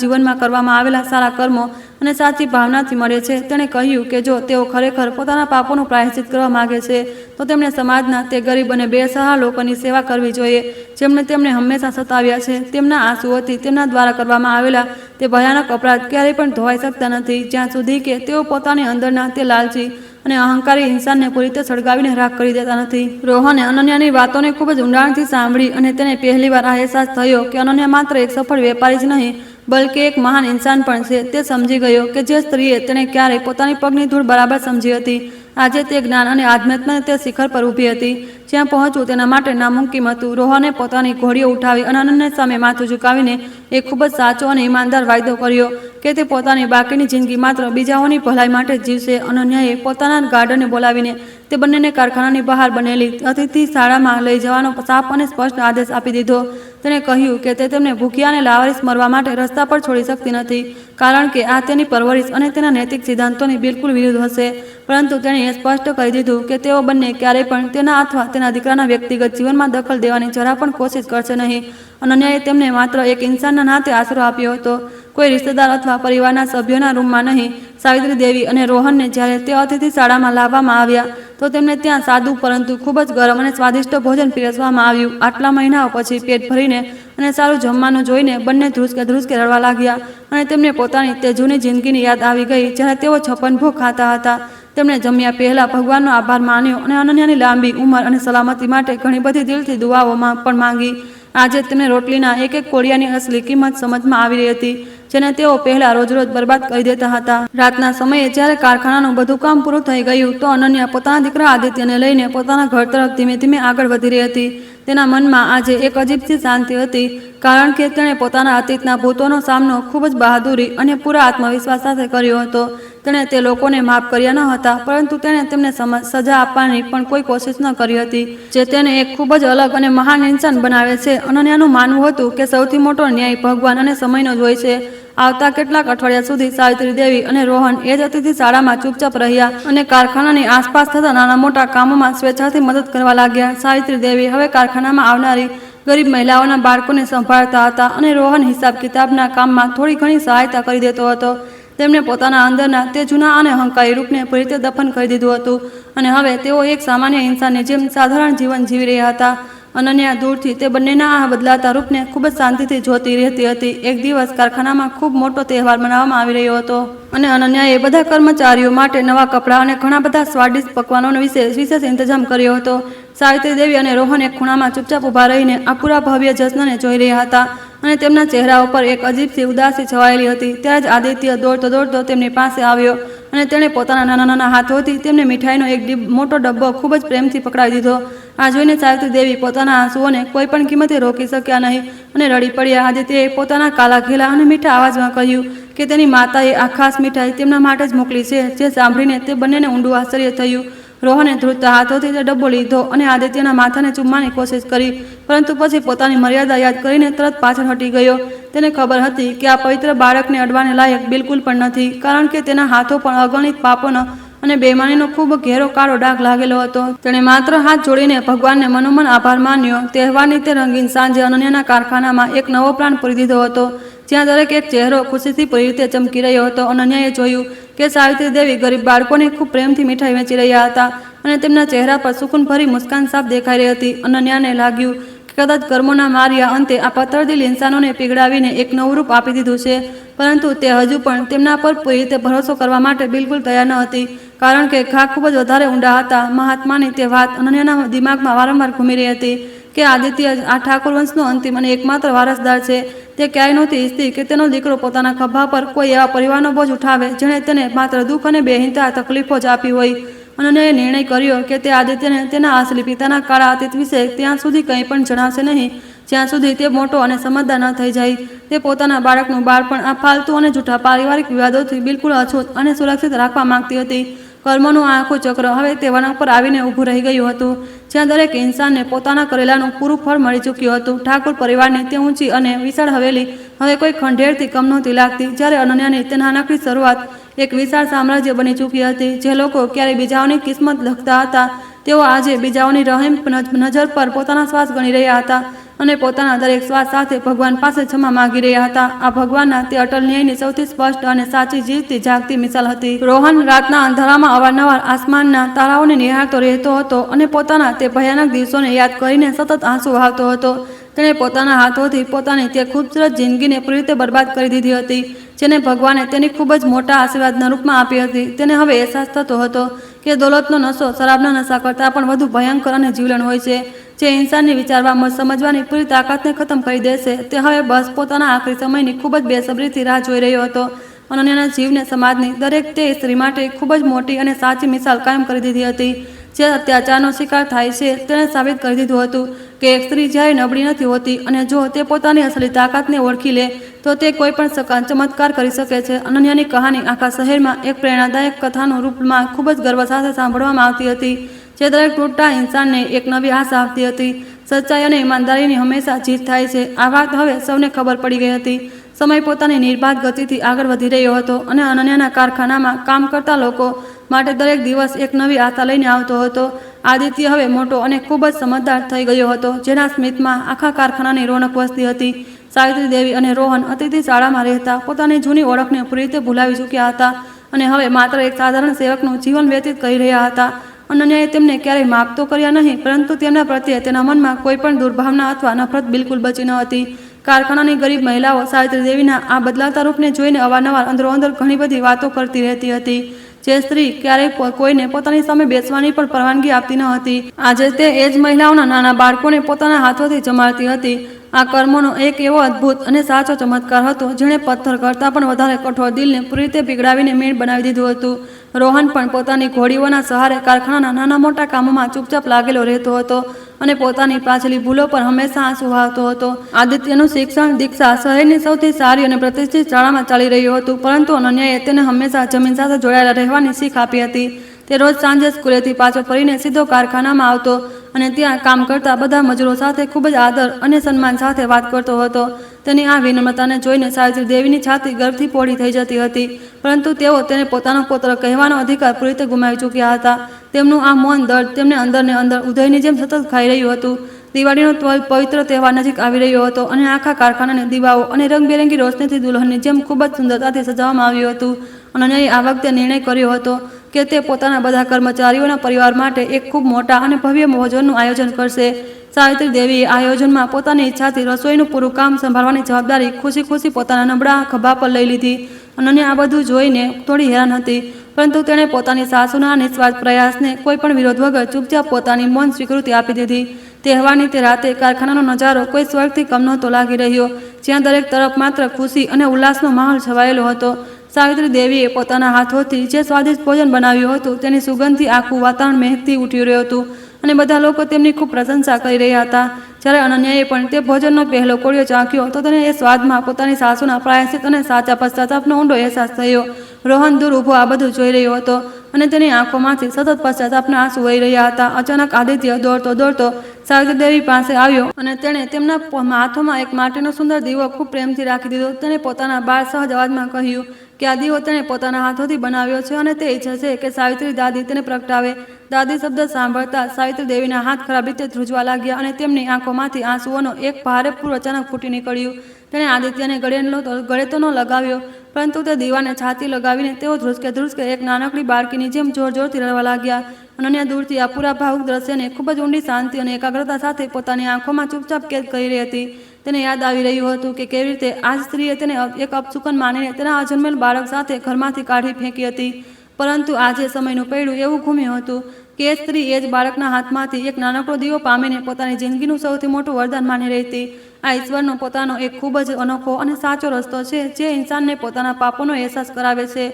જીવનમાં કરવામાં આવેલા સારા કર્મો અને સાચી ભાવનાથી મળે છે. તેણે કહ્યું કે જો તેઓ ખરેખર પોતાના પાપોનું પ્રાયશ્ચિત કરવા માગે છે તો તેમણે સમાજના તે ગરીબ અને બેસહારા લોકોની સેવા કરવી જોઈએ જેમણે તેમને હંમેશા સતાવ્યા છે. તેમના આંસુઓથી તેમના દ્વારા કરવામાં આવેલા તે ભયાનક અપરાધ ક્યારેય પણ ધોવાઈ શકતા નથી, જ્યાં સુધી કે તેઓ પોતાની અંદરના તે લાલચી અને અહંકારી ઇન્સાનને પૂરી રીતે સળગાવીને રાખ કરી દેતા નથી. રોહને અનન્યાની વાતોને ખૂબ જ ઊંડાણથી સાંભળી અને તેને પહેલીવાર આ અહેસાસ થયો કે અનન્યા માત્ર એક સફળ વેપારી જ નહીં, બલકે એક મહાન ઇન્સાન પણ છે. તે સમજી ગયો કે જે સ્ત્રીએ તેણે ક્યારેય પોતાની પગની ધૂળ બરાબર સમજી હતી, આજે તે જ્ઞાન અને આધ્યાત્મના તે શિખર પર ઊભી હતી જ્યાં પહોંચવું તેના માટે નામુમકિન હતું. રોહને પોતાની ઘોડીઓ ઉઠાવી અને અનન્યા સામે માથું ઝુકાવીને એક ખૂબ જ સાચો અને ઈમાનદાર વાયદો કર્યો કે તે પોતાની બાકીની જિંદગી માત્ર બીજાઓની ભલાઈ માટે જીવશે. અનન્યાએ પોતાના ગાર્ડને બોલાવીને તે બંનેને કારખાનાની બહાર બનેલી અતિથિ શાળામાં લઈ જવાનો સાફ અને સ્પષ્ટ આદેશ આપી દીધો. તેણે કહ્યું કે તે તેમને ભૂખ્યા અને લાવારીસ મરવા માટે રસ્તા પર છોડી શકતી નથી, કારણ કે આ તેની પરવરિશ અને તેના નૈતિક સિદ્ધાંતોની બિલકુલ વિરુદ્ધ હશે. પરંતુ તેણે એ સ્પષ્ટ કરી દીધું કે તેઓ બંને ક્યારેય પણ તેના અથવા તેના દીકરાના વ્યક્તિગત જીવનમાં દખલ દેવાની જરા પણ કોશિશ કરશે નહીં. અનન્યાએ તેમને માત્ર એક ઇન્સાનના નાતે આશરો આપ્યો હતો, કોઈ રિશ્તેદાર અથવા પરિવારના સભ્યોના રૂમમાં નહીં. સાવિત્રી દેવી અને રોહનને જ્યારે તે અતિથિ શાળામાં લાવવામાં આવ્યા તો તેમને ત્યાં સાદું પરંતુ ખૂબ જ ગરમ અને સ્વાદિષ્ટ ભોજન પીરસવામાં આવ્યું. આટલા મહિનાઓ પછી પેટ ભરીને અને સારું જમવાનું જોઈને બંને ધ્રુસકે રડવા લાગ્યા અને તેમને પોતાની તે જૂની જિંદગીની યાદ આવી ગઈ જ્યારે તેઓ 56 ભોગ ખાતા હતા. તેમણે જમ્યા પહેલા ભગવાનનો આભાર માન્યો અને અનન્યાની લાંબી ઉંમર અને સલામતી માટે ઘણી બધી દિલથી દુઆઓમાં પણ માંગી. આજે તેમને રોટલીના એક એક કોળિયાની અસલી કિંમત સમજમાં આવી રહી હતી, જેને તેઓ પહેલા રોજ બરબાદ કરી દેતા હતા. રાતના સમયે જ્યારે કારખાનાનું બધું કામ પૂરું થઈ ગયું તો અનન્યા પોતાના દીકરા આદિત્યને લઈને પોતાના ઘર તરફ ધીમે ધીમે આગળ વધી રહી હતી. તેના મનમાં આજે એક અજીબસી શાંતિ હતી, કારણ કે તેણે પોતાના અતીતના ભૂતોનો સામનો ખૂબ જ બહાદુરી અને પૂરા આત્મવિશ્વાસ સાથે કર્યો હતો. તેણે તે લોકોને માફ કર્યા ન હતા, પરંતુ તેણે તેમને સજા આપવાની પણ કોઈ કોશિશ ન કરી હતી, જે તેને એક ખૂબ જ અલગ અને મહાન ઇન્સાન બનાવે છે. અનન્યાનું માનવું હતું કે સૌથી મોટો ન્યાય ભગવાન અને સમયનો જ હોય છે. આવતા કેટલાક અઠવાડિયા સુધી સાવિત્રી દેવી અને રોહન એ જ અતિથિ શાળામાં ચૂપચાપ રહ્યા અને કારખાનાની આસપાસ થતા નાના મોટા કામોમાં સ્વેચ્છાથી મદદ કરવા લાગ્યા. સાવિત્રી દેવી હવે કારખાનામાં આવનારી ગરીબ મહિલાઓના બાળકોને સંભાળતા હતા અને રોહન હિસાબ કિતાબના કામમાં થોડી ઘણી સહાયતા કરી દેતો હતો. તેમણે પોતાના અંદરના તે જૂના અને અહંકારી રૂપને પૂરી રીતે દફન કરી દીધું હતું અને હવે તેઓ એક સામાન્ય ઇન્સાનની જેમ સાધારણ જીવન જીવી રહ્યા હતા. અનન્યા દૂરથી તે બંનેના આ બદલાતા રૂપને ખૂબ જ શાંતિથી જોતી રહેતી હતી. એક દિવસ કારખાનામાં ખૂબ મોટો તહેવાર મનાવવામાં આવી રહ્યો હતો અને અનન્યાએ બધા કર્મચારીઓ માટે નવા કપડાં અને ઘણા બધા સ્વાદિષ્ટ પકવાનોનો વિશેષ ઇંતજામ કર્યો હતો. સાવિત્રી દેવી અને રોહન એક ખૂણામાં ચૂપચાપ ઊભા રહીને આ પૂરા ભવ્ય જશ્નને જોઈ રહ્યા હતા અને તેમના ચહેરા ઉપર એક અજીબસી ઉદાસી છવાયેલી હતી. ત્યારે જ આદિત્ય દોડતો તેમની પાસે આવ્યો અને તેણે પોતાના નાના નાના હાથોથી તેમને મીઠાઈનો એક મોટો ડબ્બો ખૂબ જ પ્રેમથી પકડાવી દીધો. આ જોઈને સાવિત્રી દેવી પોતાના આંસુઓને કોઈ પણ કિંમતે રોકી શક્યા નહીં અને રડી પડ્યા. આદિત્યએ પોતાના કાલા ઘેલા અને મીઠા અવાજમાં કહ્યું કે તેની માતાએ આ ખાસ મીઠાઈ તેમના માટે જ મોકલી છે. જે સાંભળીને તે બંનેને ઊંડું આશ્ચર્ય થયું. રોહને ધ્રુજતા હાથોથી તે ડબ્બો લીધો અને આદિત્યના માથાને ચૂમવાની કોશિશ કરી, પરંતુ પછી પોતાની મર્યાદા યાદ કરીને તરત પાછળ હટી ગયો. તેને ખબર હતી કે આ પવિત્ર બાળકને અડવાને લાયક બિલકુલ પણ નથી, કારણ કે તેના હાથો પણ અગણિત પાપોનો અને બેમાનીનો ખૂબ ઘેરો કાળો ડાઘ લાગેલો હતો. તેણે માત્ર હાથ જોડીને ભગવાનને મનોમન આભાર માન્યો. તહેવારની તે રંગીન સાંજે અનન્યાના કારખાનામાં એક નવો પ્લાન પૂરી દીધો હતો, જ્યાં દરેક એક ચહેરો ખુશીથી પૂરી રીતે ચમકી રહ્યો હતો. અનન્યાએ જોયું કે સાવિત્રી દેવી ગરીબ બાળકોને ખૂબ પ્રેમથી મીઠાઈ વેચી રહ્યા હતા અને તેમના ચહેરા પર સુકૂનભરી મુસ્કાન સાફ દેખાઈ રહી હતી. અનન્યાને લાગ્યું કે કદાચ કર્મોના માર્યા અંતે આ પત્તરદિલ ઇન્સાનોને પીગળાવીને એક નવું રૂપ આપી દીધું છે, પરંતુ તે હજુ પણ તેમના પર પૂરી રીતે ભરોસો કરવા માટે બિલકુલ તૈયાર ન હતી, કારણ કે ઘા ખૂબ જ વધારે ઊંડા હતા. મહાત્માની તે વાત અનન્યાના દિમાગમાં વારંવાર ઘૂમી રહી હતી કે આદિત્ય આ ઠાકોર વંશનો અંતિમ અને એકમાત્ર વારસદાર છે. તે ક્યાંય નહોતી ઈચ્છતી કે તેનો દીકરો પોતાના ખભા પર કોઈ એવા પરિવારનો બોજ ઉઠાવે જેણે તેને માત્ર દુઃખ અને બેહિંતા તકલીફો જ આપી હોય. અનન્યાએ નિર્ણય કર્યો કે તે આદિત્યને તેના અસલી પિતાના કાળા અતીત વિશે ત્યાં સુધી કંઈ પણ જણાવશે નહીં, જ્યાં સુધી તે મોટો અને સમજદાર ન થઈ જાય. તે પોતાના બાળકનું બાળપણ આ ફાલતુ અને જૂઠા પારિવારિક વિવાદોથી બિલકુલ અછૂત અને સુરક્ષિત રાખવા માંગતી હતી. કર્મનું આ આખું ચક્ર હવે તે વળાંક પર આવીને ઊભું રહી ગયું હતું, જ્યાં દરેક ઇન્સાનને પોતાના કરેલાનું પૂરું ફળ મળી ચૂક્યું હતું. ઠાકોર પરિવારની તે ઊંચી અને વિશાળ હવેલી હવે કોઈ ખંડેરથી કમ નહોતી લાગતી, જ્યારે અનન્યાની તે નાનકડી શરૂઆત એક વિશાળ સામ્રાજ્ય બની ચૂકી હતી. જે લોકો ક્યારેય બીજાઓની કિસ્મત લખતા હતા, તેઓ આજે બીજાઓની રહેમ નજર પર પોતાના શ્વાસ ગણી રહ્યા હતા અને પોતાના દરેક શ્વાસ સાથે ભગવાન પાસે ક્ષમા માંગી રહ્યા હતા. આ ભગવાનના તે અટલ ન્યાયની સૌથી સ્પષ્ટ અને સાચી જીવતી જાગતી મિસાલ હતી. રોહન રાતના અંધારામાં અવારનવાર આસમાનના તારાઓને નિહાળતો રહેતો હતો અને પોતાના તે ભયાનક દિવસોને યાદ કરીને સતત આંસુ વહાવતો હતો. તેણે પોતાના હાથોથી પોતાની તે ખૂબસૂરત જિંદગીને પૂરી રીતે બરબાદ કરી દીધી હતી, જેને ભગવાને તેની ખૂબ જ મોટા આશીર્વાદના રૂપમાં આપી હતી. તેને હવે અહેસાસ થતો હતો કે દોલતનો નશો શરાબના નશા કરતાં પણ વધુ ભયંકર અને જીવલેણ હોય છે, જે ઇન્સાનની વિચારવા સમજવાની પૂરી તાકાતને ખતમ કરી દેશે. તે હવે બસ પોતાના આખરી સમયની ખૂબ જ બેસબરીથી રાહ જોઈ રહ્યો હતો. અનન્યાના જીવને સમાજની દરેક તે સ્ત્રી માટે ખૂબ જ મોટી અને સાચી મિસાલ કાયમ કરી દીધી હતી. જે અત્યાચારનો શિકાર થાય છે તેણે સાબિત કરી દીધું હતું કે એક સ્ત્રી જ્યારે નબળી નથી હોતી અને જો તે પોતાની અસલી તાકાતને ઓળખી લે તો તે કોઈ પણ ચમત્કાર કરી શકે છે. અનન્યાની કહાની આખા શહેરમાં એક પ્રેરણાદાયક કથાનું રૂપમાં ખૂબ જ ગર્વ સાથે સાંભળવામાં આવતી હતી, જે દરેક તૂટતા ઇન્સાનને એક નવી આશા આપતી હતી. સચ્ચાઈ અને ઈમાનદારીની હંમેશા જીત થાય છે. આ વાત હવે સૌને ખબર પડી ગઈ હતી. સમય પોતાની નિર્બાધ ગતિથી આગળ વધી રહ્યો હતો અને અનન્યાના કારખાનામાં કામ કરતા લોકો માટે દરેક દિવસ એક નવી આશા લઈને આવતો હતો. આદિત્ય હવે મોટો અને ખૂબ જ સમજદાર થઈ ગયો હતો, જેના સ્મિતમાં આખા કારખાનાની રોનક વસતી હતી. સાવિત્રી દેવી અને રોહન અતિથિ શાળામાં રહેતા પોતાની જૂની ઓળખને પૂરી રીતે ભૂલાવી ચૂક્યા હતા અને હવે માત્ર એક સાધારણ સેવકનું જીવન વ્યતીત કરી રહ્યા હતા. અનન્યાએ તેમને ક્યારેય માફ તો કર્યા નહીં, પરંતુ તેમના પ્રત્યે તેના મનમાં કોઈ પણ દુર્ભાવના અથવા નફરત બિલકુલ બચી ન હતી. કારખાનાની ગરીબ મહિલાઓ સાવિત્રી દેવીના આ બદલાતા રૂપને જોઈને અવારનવાર અંદરોઅંદર ઘણી બધી વાતો કરતી રહેતી હતી. જે સ્ત્રી ક્યારેય કોઈને પોતાની સામે બેસવાની પણ પરવાનગી આપતી ન હતી, આજે તે એ જ મહિલાઓના નાના બાળકોને પોતાના હાથોથી જમાડતી હતી. આ કર્મોનો એક એવો અદ્ભુત અને સાચો ચમત્કાર હતો, જેણે પથ્થર કરતાં પણ વધારે કઠોર દિલને પૂરી રીતે પીગળાવીને મીણ બનાવી દીધું હતું. રોહન પણ પોતાની ઘોડીઓના સહારે કારખાનાના નાના મોટા કામોમાં ચૂપચાપ લાગેલો રહેતો હતો અને પોતાની પાછલી ભૂલો પર હંમેશા આંસુ વહાવતો હતો. આદિત્યનું શિક્ષણ દીક્ષા શહેરની સૌથી સારી અને પ્રતિષ્ઠિત શાળામાં ચાલી રહ્યું હતું, પરંતુ અનન્યાએ તેને હંમેશા જમીન સાથે જોડાયેલા રહેવાની શીખ આપી હતી. તે રોજ સાંજે સ્કૂલેથી પાછો ફરીને સીધો કારખાનામાં આવતો અને ત્યાં કામ કરતા બધા મજૂરો સાથે ખૂબ જ આદર અને સન્માન સાથે વાત કરતો હતો. તેની આ વિનમ્રતાને જોઈને સાવિત્રી દેવીની છાતી ગર્વથી પહોળી થઈ જતી હતી, પરંતુ તેઓ તેને પોતાનો પુત્ર કહેવાનો અધિકાર પૂરી રીતે ગુમાવી ચૂક્યા હતા. તેમનું આ મૌન દર્દ તેમને અંદરને અંદર ઉદયની જેમ સતત ખાઈ રહ્યું હતું. દિવાળીનો પવિત્ર તહેવાર નજીક આવી રહ્યો હતો અને આખા કારખાનાને દીવાઓ અને રંગબેરંગી રોશનીથી દુલ્હનની જેમ ખૂબ જ સુંદરતાથી સજાવવામાં આવ્યું હતું. અનન્યાએ આ વખતે નિર્ણય કર્યો હતો કે તે પોતાના બધા કર્મચારીઓના પરિવાર માટે એક ખૂબ મોટા અને ભવ્ય ભોજનનું આયોજન કરશે. સાવિત્રી દેવીએ આ આયોજનમાં પોતાની ઈચ્છાથી રસોઈનું પૂરું કામ સંભાળવાની જવાબદારી ખુશી ખુશી પોતાના નબળા ખભા પર લઈ લીધી. અનન્યા આ બધું જોઈને થોડી હેરાન હતી, પરંતુ તેણે પોતાની સાસુના નિસ્વાર્થ પ્રયાસને કોઈ પણ વિરોધ વગર ચૂપચાપ પોતાની મૌન સ્વીકૃતિ આપી દીધી. તહેવારની તે રાતે કારખાનાનો નજારો કોઈ સ્વર્ગથી કમ નહોતો લાગી રહ્યો, જ્યાં દરેક તરફ માત્ર ખુશી અને ઉલ્લાસનો માહોલ છવાયેલો હતો. સાવિત્રી દેવીએ પોતાના હાથોથી જે સ્વાદિષ્ટ ભોજન બનાવ્યું હતું તેની સુગંધથી આખું વાતાવરણ મહેકતી ઉઠી રહ્યું હતું અને બધા લોકો તેમની ખૂબ પ્રશંસા કરી રહ્યા હતા. જ્યારે અનન્યાએ પણ તે ભોજનનો પહેલો કોળિયો ચાખ્યો તો તેને એ સ્વાદમાં પોતાની સાસુના પ્રાયશ્ચિત અને સાચા પશ્ચાતાપનો ઊંડો અહેસાસ થયો. રોહન દૂર ઊભો આ બધું જોઈ રહ્યો હતો અને તેની આંખોમાંથી સતત પશ્ચાતાપના આંસુ વહી રહ્યા હતા. અચાનક આદિત્ય દોડતો દોડતો સાવિત્રી દેવી પાસે આવ્યો અને તેણે તેમના હાથોમાં એક માટીનો સુંદર દીવો ખૂબ પ્રેમથી રાખી દીધો. તેણે પોતાના બાળ સહજ અવાજમાં કહ્યું કે આ દીવો તેણે પોતાના હાથોથી બનાવ્યો છે અને તે ઈચ્છે છે કે સાવિત્રી દાદી તેને પ્રગટાવે. દાદી શબ્દ સાંભળતા સાવિત્રી દેવીના હાથ ખરાબ રીતે ધ્રુજવા લાગ્યા અને તેમની આંખોમાંથી આંસુઓનો એક ભારે પૂર અચાનક ફૂટી નીકળ્યું. તેણે આદિત્યને ગળે તો ન લગાવ્યો, પરંતુ તે દીવાને છાતી લગાવીને તેઓ ધ્રુસકે એક નાનકડી બાળકીની જેમ જોર જોરથી રડવા લાગ્યા. અનન્યા દૂરથી આ પૂરા ભાવુક દ્રશ્યને ખૂબ જ ઊંડી શાંતિ અને એકાગ્રતા સાથે પોતાની આંખોમાં ચૂપચાપ કેદ કરી રહી હતી. તેને યાદ આવી રહ્યું હતું કે કેવી રીતે આ સ્ત્રીએ તેને એક અપશુકન માનીને તેના અજન્મેલ બાળક સાથે ઘરમાંથી કાઢી ફેંકી હતી, પરંતુ આજે સમયનું પૈડું એવું ઘૂમ્યું હતું કે એ સ્ત્રી એ જ બાળકના હાથમાંથી એક નાનકડો દીવો પામીને પોતાની જિંદગીનું સૌથી મોટું વરદાન માની રહી હતી. આ ઈશ્વરનો પોતાનો એક ખૂબ જ અનોખો અને સાચો રસ્તો છે જે ઇન્સાનને પોતાના પાપોનો અહેસાસ કરાવે છે.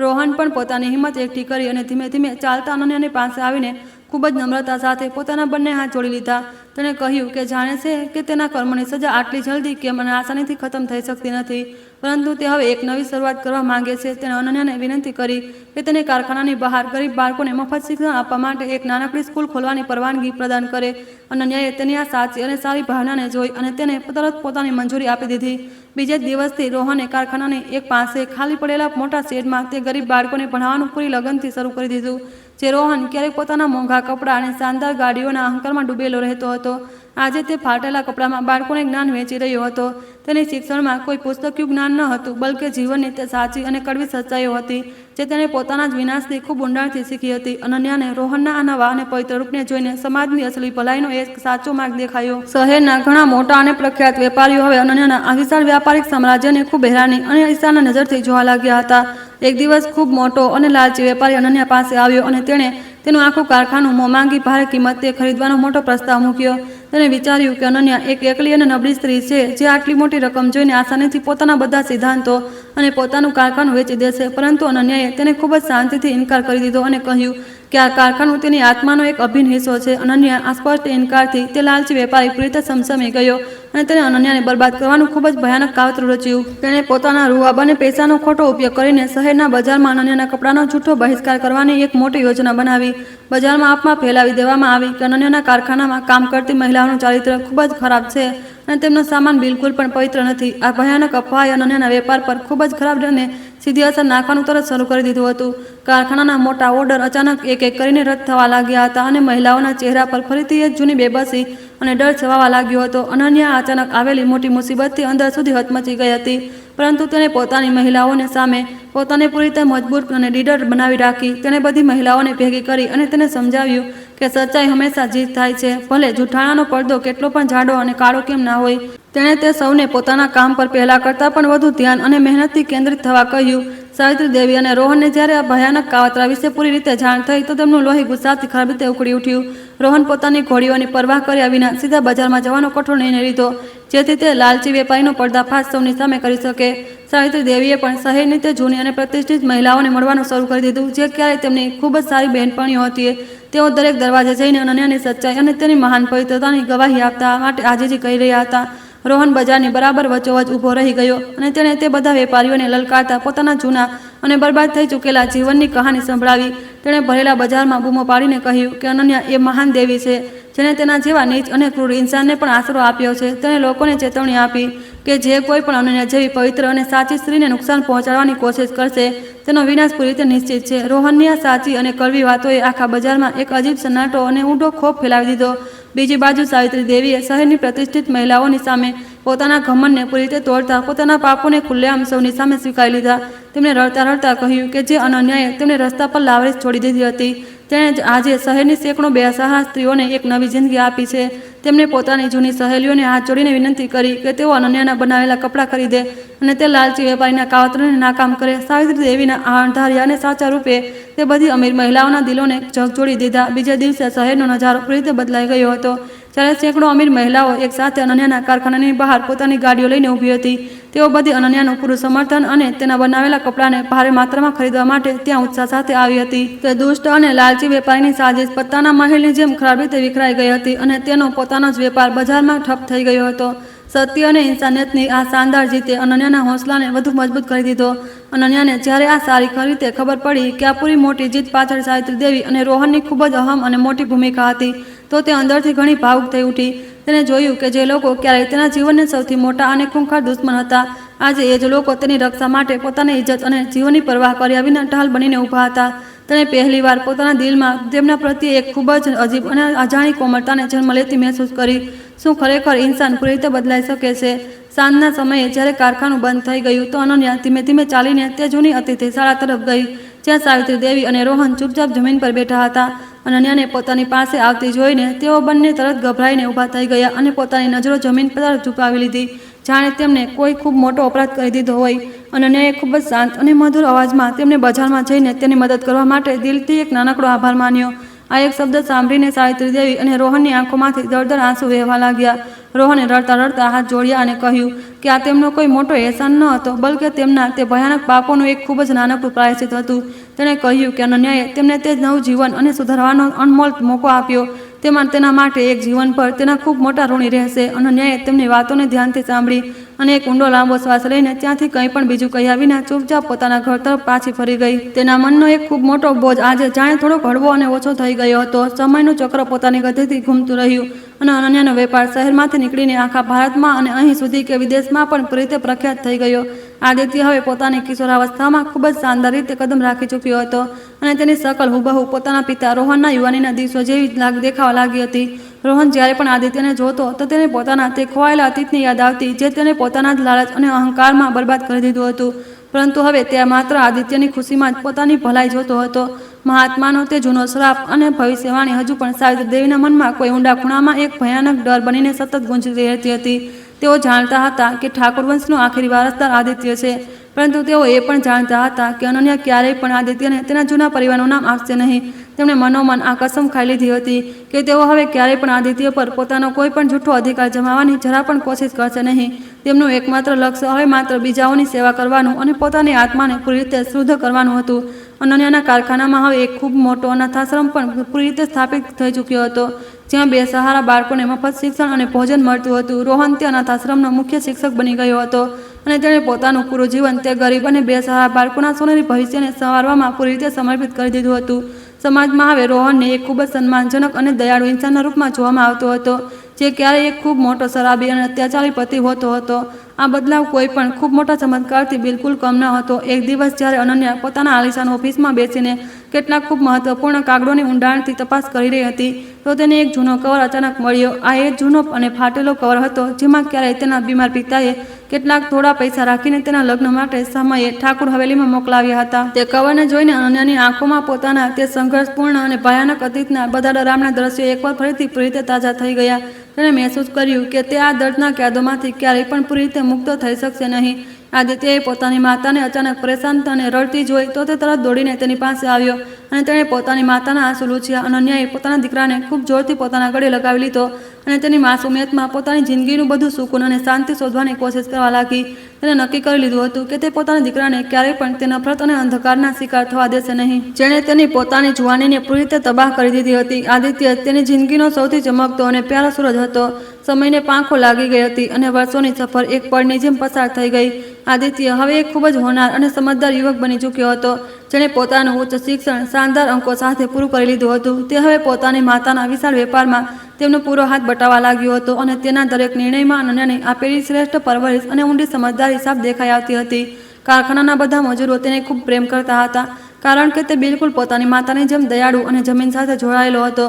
રોહન પણ પોતાની હિંમત એકઠી કરી અને ધીમે ધીમે ચાલતા અનન્યાની પાસે આવીને ખૂબ જ નમ્રતા સાથે પોતાના બંને હાથ જોડી લીધા. તેણે કહ્યું કે જાણે છે કે તેના કર્મોની સજા આટલી જલ્દી કેમ અને આસાનીથી ખતમ થઈ શકતી નથી, પરંતુ તે હવે એક નવી શરૂઆત કરવા માંગે છે. તેણે અનન્યાને વિનંતી કરી કે તેને કારખાનાની બહાર ગરીબ બાળકોને મફત શિક્ષણ આપવા માટે એક નાનકડી સ્કૂલ ખોલવાની પરવાનગી પ્રદાન કરે. અનન્યાએ તેની આ સાચી અને સારી ભાવનાને જોઈ અને તેને તરત પોતાની મંજૂરી આપી દીધી. બીજે જ દિવસથી રોહને કારખાનાની એક પાસે ખાલી પડેલા મોટા શેડમાં તે ગરીબ બાળકોને ભણાવવાનું પૂરી લગનથી શરૂ કરી દીધું. જે રોહન ક્યારેક પોતાના મોંઘા કપડાં અને શાનદાર ગાડીઓના અહંકારમાં ડૂબેલો રહેતો હતો, આજે તે ફાટેલા કપડામાં બાળકોને જ્ઞાન વેચી રહ્યો હતો. તેની શિક્ષણમાં કોઈ પુસ્તકિયું જ્ઞાન ન હતું, બલકે જીવનની તે સાચી અને કડવી સચ્ચાઈઓ હતી જે તેણે પોતાના જ વિનાશથી ખૂબ ઊંડાણથી શીખી હતી. અનન્યાને રોહનના આ નવા અને પવિત્ર રૂપને જોઈને સમાજની અસલી ભલાઈનો એક સાચો માર્ગ દેખાયો. શહેરના ઘણા મોટા અને પ્રખ્યાત વેપારીઓ હવે અનન્યાના આ વિશાળ વ્યાપારિક સામ્રાજ્યને ખૂબ હેરાની અને ઈર્ષાના નજરથી જોવા લાગ્યા હતા. એક દિવસ ખૂબ મોટો અને લાલચી વેપારી અનન્યા પાસે આવ્યો અને તેણે તેનું આખું કારખાનું મોંઘી ભારે કિંમતે ખરીદવાનો મોટો પ્રસ્તાવ મૂક્યો. તેણે વિચાર્યું કે અનન્યા એક એકલી અને નબળી સ્ત્રી છે જે આટલી મોટી રકમ જોઈને આસાનીથી પોતાના બધા સિદ્ધાંતો અને પોતાનું કારખાનું વેચી દેશે, પરંતુ અનન્યાએ તેને ખૂબ જ શાંતિથી ઇનકાર કરી દીધો અને કહ્યું કે આ કારખાનું તેની આત્માનો એક અભિન્ન હિસ્સો છે. અનન્યા આ સ્પષ્ટ ઇનકારથી તે લાલચી વેપારી પૂરી રીતે સમસમી ગયો અને તેણે અનન્યાને બરબાદ કરવાનું ખૂબ જ ભયાનક કાવતરું રચ્યું. તેણે પોતાના રૂઆબ અને પૈસાનો ખોટો ઉપયોગ કરીને શહેરના બજારમાં અનન્યાના કપડાનો જૂઠો બહિષ્કાર કરવાની એક મોટી યોજના બનાવી. બજારમાં આપમાં ફેલાવી દેવામાં આવી કે અનન્યાના કારખાનામાં કામ કરતી મહિલાઓનું ચારિત્ર ખૂબ જ ખરાબ છે અને તેમનો સામાન બિલકુલ પણ પવિત્ર નથી. આ ભયાનક અફવાએ અનન્યાના વેપાર પર ખૂબ જ ખરાબ અને સીધી અસર નાખવાનું તરત શરૂ કરી દીધું હતું. કારખાનાના મોટા ઓર્ડર અચાનક એક એક કરીને રદ થવા લાગ્યા હતા અને મહિલાઓના ચહેરા પર ફરીથી એ જૂની બેબસી અને ડર છવાવા લાગ્યો હતો. અનન્યા અચાનક આવેલી મોટી મુસીબતથી અંદર સુધી હચમચી ગઈ હતી, પરંતુ તેણે પોતાની મહિલાઓને સામે પોતાને પૂરી રીતે મજબૂત અને લીડર બનાવી રાખી. તેણે બધી મહિલાઓને ભેગી કરી અને તેને સમજાવ્યું કે સચ્ચાઈ હંમેશા જીત થાય છે, ભલે જૂઠાણાનો પડદો કેટલો પણ જાડો અને કાળો કેમ ના હોય. તેણે તે સૌને પોતાના કામ પર પહેલા કરતાં પણ વધુ ધ્યાન અને મહેનતથી કેન્દ્રિત થવા કહ્યું. સાવિત્રી દેવી અને રોહનને જ્યારે આ ભયાનક કાવતરા વિશે પૂરી રીતે જાણ થઈ તો તેમનું લોહી ગુસ્સાથી ખરાબ રીતે ઉકળી ઉઠ્યું. રોહન પોતાની ઘોડીઓની પરવાહ કર્યા વિના સીધા બજારમાં જવાનો કઠોર નિર્ણય લીધો, જેથી તે લાલચી વેપારીનો પર્દાફાશ સૌની સામે કરી શકે. સાવિત્રી દેવીએ પણ શહેરની તે જૂની અને પ્રતિષ્ઠિત મહિલાઓને મળવાનું શરૂ કરી દીધું જે ક્યારેય તેમની ખૂબ જ સારી બહેનપણીઓ હતી. તેઓ દરેક દરવાજે જઈને અનન્યાની સચ્ચાઈ અને તેની મહાન પવિત્રતાની ગવાહી આપતા માટે આજીજી કરી રહ્યા હતા. રોહન બજારની બરાબર વચ્ચોવચ ઊભો રહી ગયો અને તેણે તે બધા વેપારીઓને લલકારતા પોતાના જૂના અને બરબાદ થઈ ચૂકેલા જીવનની કહાની સંભળાવી. તેણે ભરેલા બજારમાં બૂમો પાડીને કહ્યું કે અનન્યા એ મહાન દેવી છે જેણે તેના જેવા નીચ અને ક્રૂર ઇન્સાનને પણ આશરો આપ્યો છે. તેણે લોકોને ચેતવણી આપી કે જે કોઈ પણ અનન્યા જેવી પવિત્ર અને સાચી સ્ત્રીને નુકસાન પહોંચાડવાની કોશિશ કરશે તેનો વિનાશ પૂરી રીતે નિશ્ચિત છે. રોહનની આ સાચી અને કડવી વાતોએ આખા બજારમાં એક અજીબ સન્નાટો અને ઊંડો ખોફ ફેલાવી દીધો. બીજી બાજુ સાવિત્રી દેવીએ શહેરની પ્રતિષ્ઠિત મહિલાઓની સામે પોતાના ઘમંડને પૂરી રીતે તોડતા પોતાના પાપોને ખુલ્લેઆમ સૌની સામે સ્વીકારી લીધા. તેમણે રડતા રડતા કહ્યું કે જે અનન્યાએ તેમને રસ્તા પર લાવરેજ છોડી દીધી હતી તેણે આજે શહેરની સેંકડો બેસહારા સ્ત્રીઓને એક નવી જિંદગી આપી છે. તેમણે પોતાની જૂની સહેલીઓને હાથ જોડીને વિનંતી કરી કે તેઓ અનન્યાના બનાવેલા કપડાં ખરીદે અને તે લાલચી વેપારીના કાવતરાને નાકામ કરે. સાવિત્રી દેવીના આ અણધાર્યા અને સાચા રૂપે તે બધી અમીર મહિલાઓના દિલોને ઝકઝોડી દીધા. બીજા દિવસે શહેરનો નજારો પૂરી રીતે બદલાઈ ગયો હતો. જ્યારે સેંકડો અમીર મહિલાઓ એક સાથે અનન્યાના કારખાનાની બહાર પોતાની ગાડીઓ લઈને ઊભી હતી. તેઓ બધી અનન્યાનું પૂરું સમર્થન અને તેના બનાવેલા કપડાને ભારે માત્રામાં ખરીદવા માટે ત્યાં ઉત્સાહ સાથે આવી હતી. તે દુષ્ટ અને લાલચી વેપારીની સાજિશ પત્તાના મહેલની જેમ ખરાબ રીતે વિખરાઈ ગઈ હતી અને તેનો પોતાનો જ વેપાર બજારમાં ઠપ થઈ ગયો હતો. સત્ય અને ઇન્સાનિયતની આ શાનદાર જીતે અનન્યાના હોંસલાને વધુ મજબૂત કરી દીધો. અનન્યાને જ્યારે આ સારી રીતે ખબર પડી કે આ પૂરી મોટી જીત પાછળ સાવિત્રી દેવી અને રોહનની ખૂબ જ અહમ અને મોટી ભૂમિકા હતી, તો તે અંદરથી ઘણી ભાવુક થઈ ઉઠી. તેને જોયું કે જે લોકો ક્યારેય તેના જીવનને સૌથી મોટા અને ખૂંખાર દુશ્મન હતા, આજે એ જ લોકો તેની રક્ષા માટે પોતાની ઇજ્જત અને જીવનની પરવાહ કર્યા વિના ઢાલ બનીને ઊભા હતા. તેણે પહેલીવાર પોતાના દિલમાં તેમના પ્રત્યે એક ખૂબ જ અજીબ અને અજાણી કોમળતાને જન્મ લેતી મહેસૂસ કરી. શું ખરેખર ઇન્સાન પૂરી રીતે બદલાઈ શકે છે? સાંજના સમયે જ્યારે કારખાનું બંધ થઈ ગયું તો અનન્યા ધીમે ધીમે ચાલીને તે જૂની અતિથિશાળા તરફ ગઈ, જ્યાં સાવિત્રી દેવી અને રોહન ચૂપચાપ જમીન પર બેઠા હતા. અનન્યાને પોતાની પાસે આવતી જોઈને તેઓ બંને તરત ગભરાઈને ઊભા થઈ ગયા અને પોતાની નજરો જમીન પર ઝુકાવી લીધી, જાણે તેમને કોઈ ખૂબ મોટો અપરાધ કરી દીધો હોય. અનન્યાએ ખૂબ જ શાંત અને મધુર અવાજમાં તેમને બજારમાં જઈને તેની મદદ કરવા માટે દિલથી એક નાનકડો આભાર માન્યો. આ એક શબ્દ સાંભળીને સાવિત્રી દેવી અને રોહનની આંખોમાંથી દળદળ આંસુ વહેવા લાગ્યા. રોહને રડતા રડતા હાથ જોડ્યા અને કહ્યું કે આ તેમનો કોઈ મોટો અહેસાન ન હતો, બલકે તેમના તે ભયાનક પાપોનું એક ખૂબ જ નાનકડું પ્રાયશ્ચિત હતું. તેણે કહ્યું કે અનન્યાએ તેમને તે નવું જીવન અને સુધારવાનો અનમોલ મોકો આપ્યો. તેના માટે એક જીવન પર તેના ખૂબ મોટા ઋણી રહેશે. અનન્યાએ તેમની વાતોને ધ્યાનથી સાંભળી અને એક ઊંડો લાંબો શ્વાસ લઈને ત્યાંથી કંઈ પણ બીજું કહ્યા વિના ચૂપચાપ પોતાના ઘર તરફ પાછી ફરી ગઈ. તેના મનનો એક ખૂબ મોટો બોજ આજે જાણે થોડોક હળવો અને ઓછો થઈ ગયો હતો. સમયનું ચક્ર પોતાની ગતિથી ઘૂમતું રહ્યું અને અનન્યાનો વેપાર શહેરમાંથી નીકળીને આખા ભારતમાં અને અહીં સુધી કે વિદેશમાં પણ પૂરી રીતે પ્રખ્યાત થઈ ગયો. આદિત્ય હવે પોતાની કિશોરાવસ્થામાં ખૂબ જ શાનદાર રીતે કદમ રાખી ચૂક્યો હતો અને તેની શકલ હુબહુ પોતાના પિતા રોહનના યુવાનીના દિવસો જેવી દેખાવા લાગી હતી. રોહન જ્યારે પણ આદિત્યને જોતો તો તેને પોતાના તે ખોવાયેલા અતીતની યાદ આવતી, જે તેને પોતાના જ લાલચ અને અહંકારમાં બરબાદ કરી દીધું હતું. પરંતુ હવે તે માત્ર આદિત્યની ખુશીમાં જ પોતાની ભલાઈ જોતો હતો. મહાત્માનો તે જૂનો શ્રાપ અને ભવિષ્યવાણી હજુ પણ સાવિત્રી દેવીના મનમાં કોઈ ઊંડા ખૂણામાં એક ભયાનક ડર બનીને સતત ગુંજતી રહેતી હતી. તેઓ જાણતા હતા કે ઠાકોર વંશનો આખરી વારસદાર આદિત્ય છે, પરંતુ તેઓ એ પણ જાણતા હતા કે અનન્યા ક્યારેય પણ આદિત્યને તેના જૂના પરિવારનું નામ આપશે નહીં. તેમણે મનોમન આ કસમ ખાઈ લીધી હતી કે તેઓ હવે ક્યારેય પણ આદિત્ય પર પોતાનો કોઈ પણ જૂઠો અધિકાર જમાવવાની જરા પણ કોશિશ કરશે નહીં. તેમનું એકમાત્ર લક્ષ્ય હવે માત્ર બીજાઓની સેવા કરવાનું અને પોતાની આત્માને પૂરી રીતે શુદ્ધ કરવાનું હતું. અનન્યાના કારખાનામાં હવે એક ખૂબ મોટો અનાથાશ્રમ પણ પૂરી રીતે સ્થાપિત થઈ ચૂક્યો હતો, જ્યાં બેસહારા બાળકોને મફત શિક્ષણ અને ભોજન મળતું હતું. રોહન તે અનાથાશ્રમનો મુખ્ય શિક્ષક બની ગયો હતો અને તેણે પોતાનું પૂરું જીવન તે ગરીબ અને બેસહારા બાળકોના સોનેરી ભવિષ્યને સંવારવામાં પૂરી રીતે સમર્પિત કરી દીધું હતું. સમાજમાં હવે રોહનને એક ખૂબ જ સન્માનજનક અને દયાળુ ઇન્સાનના રૂપમાં જોવામાં આવતો હતો, જે ક્યારેય એક ખૂબ મોટો શરાબી અને અત્યાચારી પતિ હોતો હતો. આ બદલાવ કોઈ પણ ખૂબ મોટા ચમત્કારથી બિલકુલ કમ ન હતો. એક દિવસ જ્યારે અનન્યા પોતાના આલિશાન ઓફિસમાં બેસીને કેટલાક ખૂબ મહત્વપૂર્ણ કાગળોની ઊંડાણથી તપાસ કરી રહી હતી, તો તેને એક જૂનો કવર અચાનક મળ્યો. આ એક જૂનો અને ફાટેલો કવર હતો, જેમાં ક્યારેય તેના બીમાર પિતાએ કેટલાક થોડા પૈસા રાખીને તેના લગ્ન માટે સમયે ઠાકુર હવેલીમાં મોકલાવ્યા હતા. તે કવરને જોઈને અનન્યાની આંખોમાં પોતાના તે સંઘર્ષપૂર્ણ અને ભયાનક અતીતના બધા ડરામણા દ્રશ્યો એકવાર ફરીથી પૂરી રીતે તાજા થઈ ગયા. તેણે મહેસૂસ કર્યું કે તે આ દર્દનાક યાદોમાંથી ક્યારેય પણ પૂરી રીતે મુક્ત થઈ શકશે નહીં. આદિત્યએ પોતાની માતાને અચાનક પરેશાન અને રડતી જોઈ તો તે તરત દોડીને તેની પાસે આવ્યો અને તેણે પોતાની માતાના આંસુ લૂછ્યા. અનન્યાએ પોતાના દીકરાને ખૂબ જોરથી પોતાના ગળે લગાવી લીધો અને તેની માસુમિયતમાં પોતાની જિંદગીનું બધું સુકૂન અને શાંતિ શોધવાની કોશિશ કરવા લાગી. તેને નક્કી કરી લીધું હતું કે તે પોતાના દીકરાને ક્યારેય પણ તે નફરત અને અંધકારના શિકાર થવા દેશે નહીં, જેણે તેની પોતાની જુવાનીને પૂરી રીતે તબાહ કરી દીધી હતી. આદિત્ય તેની જિંદગીનો સૌથી ચમકતો અને પ્યારો સૂરજ હતો. સમયને પાંખો લાગી ગઈ હતી અને વર્ષોની સફર એક પળની જેમ પસાર થઈ ગઈ. આદિત્ય હવે એક ખૂબ જ હોનાર અને સમજદાર યુવક બની ચૂક્યો હતો, જેણે પોતાનું ઉચ્ચ શિક્ષણ શાનદાર અંકો સાથે પૂરું કરી લીધું હતું. તે હવે પોતાની માતાના વિશાળ વેપારમાં તેમનો પૂરો હાથ બટાવવા લાગ્યો હતો અને તેના દરેક નિર્ણયમાં અનન્યાની આપેલી શ્રેષ્ઠ પરવરિશ અને ઊંડી સમજદારી સાફ દેખાઈ આવતી હતી. કારખાનાના બધા મજૂરો તેને ખૂબ પ્રેમ કરતા હતા, કારણ કે તે બિલકુલ પોતાની માતાની જેમ દયાળુ અને જમીન સાથે જોડાયેલો હતો.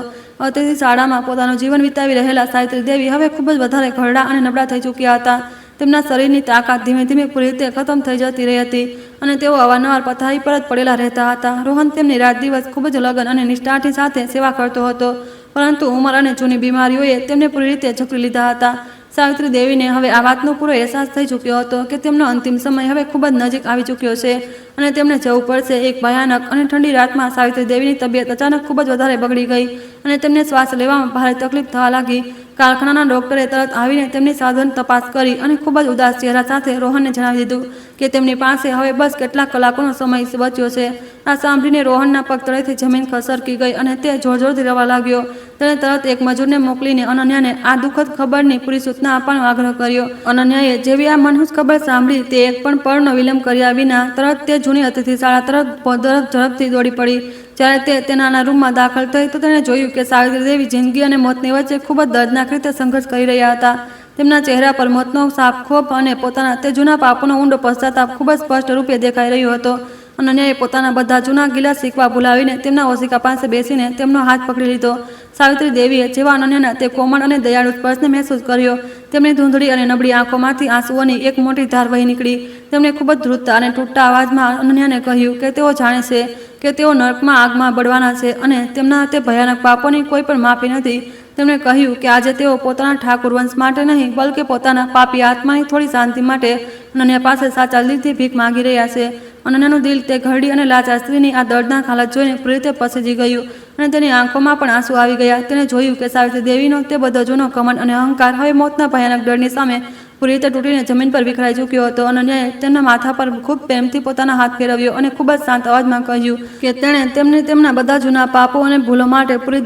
અતિથિ શાળામાં પોતાનું જીવન વિતાવી રહેલા સાવિત્રી દેવી હવે ખૂબ જ વધારે ઘરડા અને નબળા થઈ ચૂક્યા હતા. તેમના શરીરની તાકાત ધીમે ધીમે પૂરી રીતે ખતમ થઈ જતી રહી હતી અને તેઓ અવારનવાર પથારી પર જ પડેલા રહેતા હતા. રોહન તેમની રાત દિવસ ખૂબ જ લગન અને નિષ્ઠાની સાથે સેવા કરતો હતો, પરંતુ ઉંમર અને જૂની બીમારીઓએ તેમને પૂરી રીતે ઝકડી લીધા હતા. સાવિત્રી દેવીને હવે આ વાતનો પૂરો અહેસાસ થઈ ચૂક્યો હતો કે તેમનો અંતિમ સમય હવે ખૂબ જ નજીક આવી ચૂક્યો છે અને તેમને જવું પડશે. એક ભયાનક અને ઠંડી રાતમાં સાવિત્રી દેવીની તબિયત અચાનક ખૂબ જ વધારે બગડી ગઈ અને તેમને શ્વાસ લેવામાં ભારે તકલીફ થવા લાગી. કારખાનાના ડોક્ટરે તરત આવીને તેમની સાધન તપાસ કરી અને ખૂબ જ ઉદાસ ચહેરા સાથે રોહનને જણાવી દીધું કે તેમની પાસે હવે બસ કેટલાક કલાકોનો સમય બચ્યો છે. આ સાંભળીને રોહનના પગ તળેથી જમીન ખસરકી ગઈ અને તે જોરજોરથી રવા લાગ્યો. તેણે તરત એક મજૂરને મોકલીને અનન્યાને આ દુઃખદ ખબરની પૂરી સૂચના આપવાનો આગ્રહ કર્યો. અનન્યાએ જેવી આ મનહૂસ ખબર સાંભળી તે એક પણ પળનો વિલંબ કર્યા વિના તરત તે જૂની અતિથિશાળા તરફ ઝડપથી દોડી પડી. જ્યારે તે તેના રૂમમાં દાખલ થઈ તો તેણે જોયું કે સાવિત્રી દેવી જિંદગી અને મોતની વચ્ચે ખૂબ જ દર્દનાક રીતે સંઘર્ષ કરી રહ્યા હતા. તેમના ચહેરા પર મોતનો સાપ ખોફ અને પોતાના તે જૂના પાપોનો ઊંડો પશ્ચાતાપ ખૂબ જ સ્પષ્ટ રૂપે દેખાઈ રહ્યો હતો. અનન્યાએ પોતાના બધા જૂના ગિલા શીખવા ભૂલાવીને તેમના ઓશિકા પાસે બેસીને તેમનો હાથ પકડી લીધો. સાવિત્રી દેવીએ જેવા અનન્યાના તે કોમળ અને દયાળુ સ્પર્શને મહેસૂસ કર્યો, તેમની ધૂંધળી અને નબળી આંખોમાંથી આંસુઓની એક મોટી ધાર વહી નીકળી. તેમણે ખૂબ જ ધ્રુજતા અને તૂટતા અવાજમાં અનન્યાને કહ્યું કે તેઓ જાણે છે કે તેઓ નર્કમાં આગમાં બળવાના છે અને તેમના તે ભયાનક પાપોની કોઈ પણ માફી નથી. તેમણે કહ્યું કે આજે તેઓ પોતાના ઠાકુર વંશ માટે નહીં, બલ્કિ પોતાના પાપી આત્માની થોડી શાંતિ માટે અનન્યા પાસે સાચા દિલથી ભીખ માંગી રહ્યા છે. અનન્યાનું દિલ તે ઘરડી અને લાચાર સ્ત્રીની આ દર્દનાક હાલત જોઈને પૂરી રીતે પસેજી ગયું અને તેની આંખોમાં પણ આંસુ આવી ગયા. તેણે જોયું કે સાવિત્રી દેવીનો તે બધો જૂનો કમંડ અને અહંકાર હવે મોતના ભયાનક ડરની સામે પૂરી રીતે તૂટીને જમીન પર વિખરાઈ ચૂક્યો હતો. અનન્યાએ તેમના માથા પર ખૂબ પ્રેમથી પોતાના હાથ ફેરવ્યો અને ખૂબ જ શાંત અવાજમાં કહ્યું કે તેણે તેમને તેમના બધા જૂના પાપો અને ભૂલો માટે પૂરી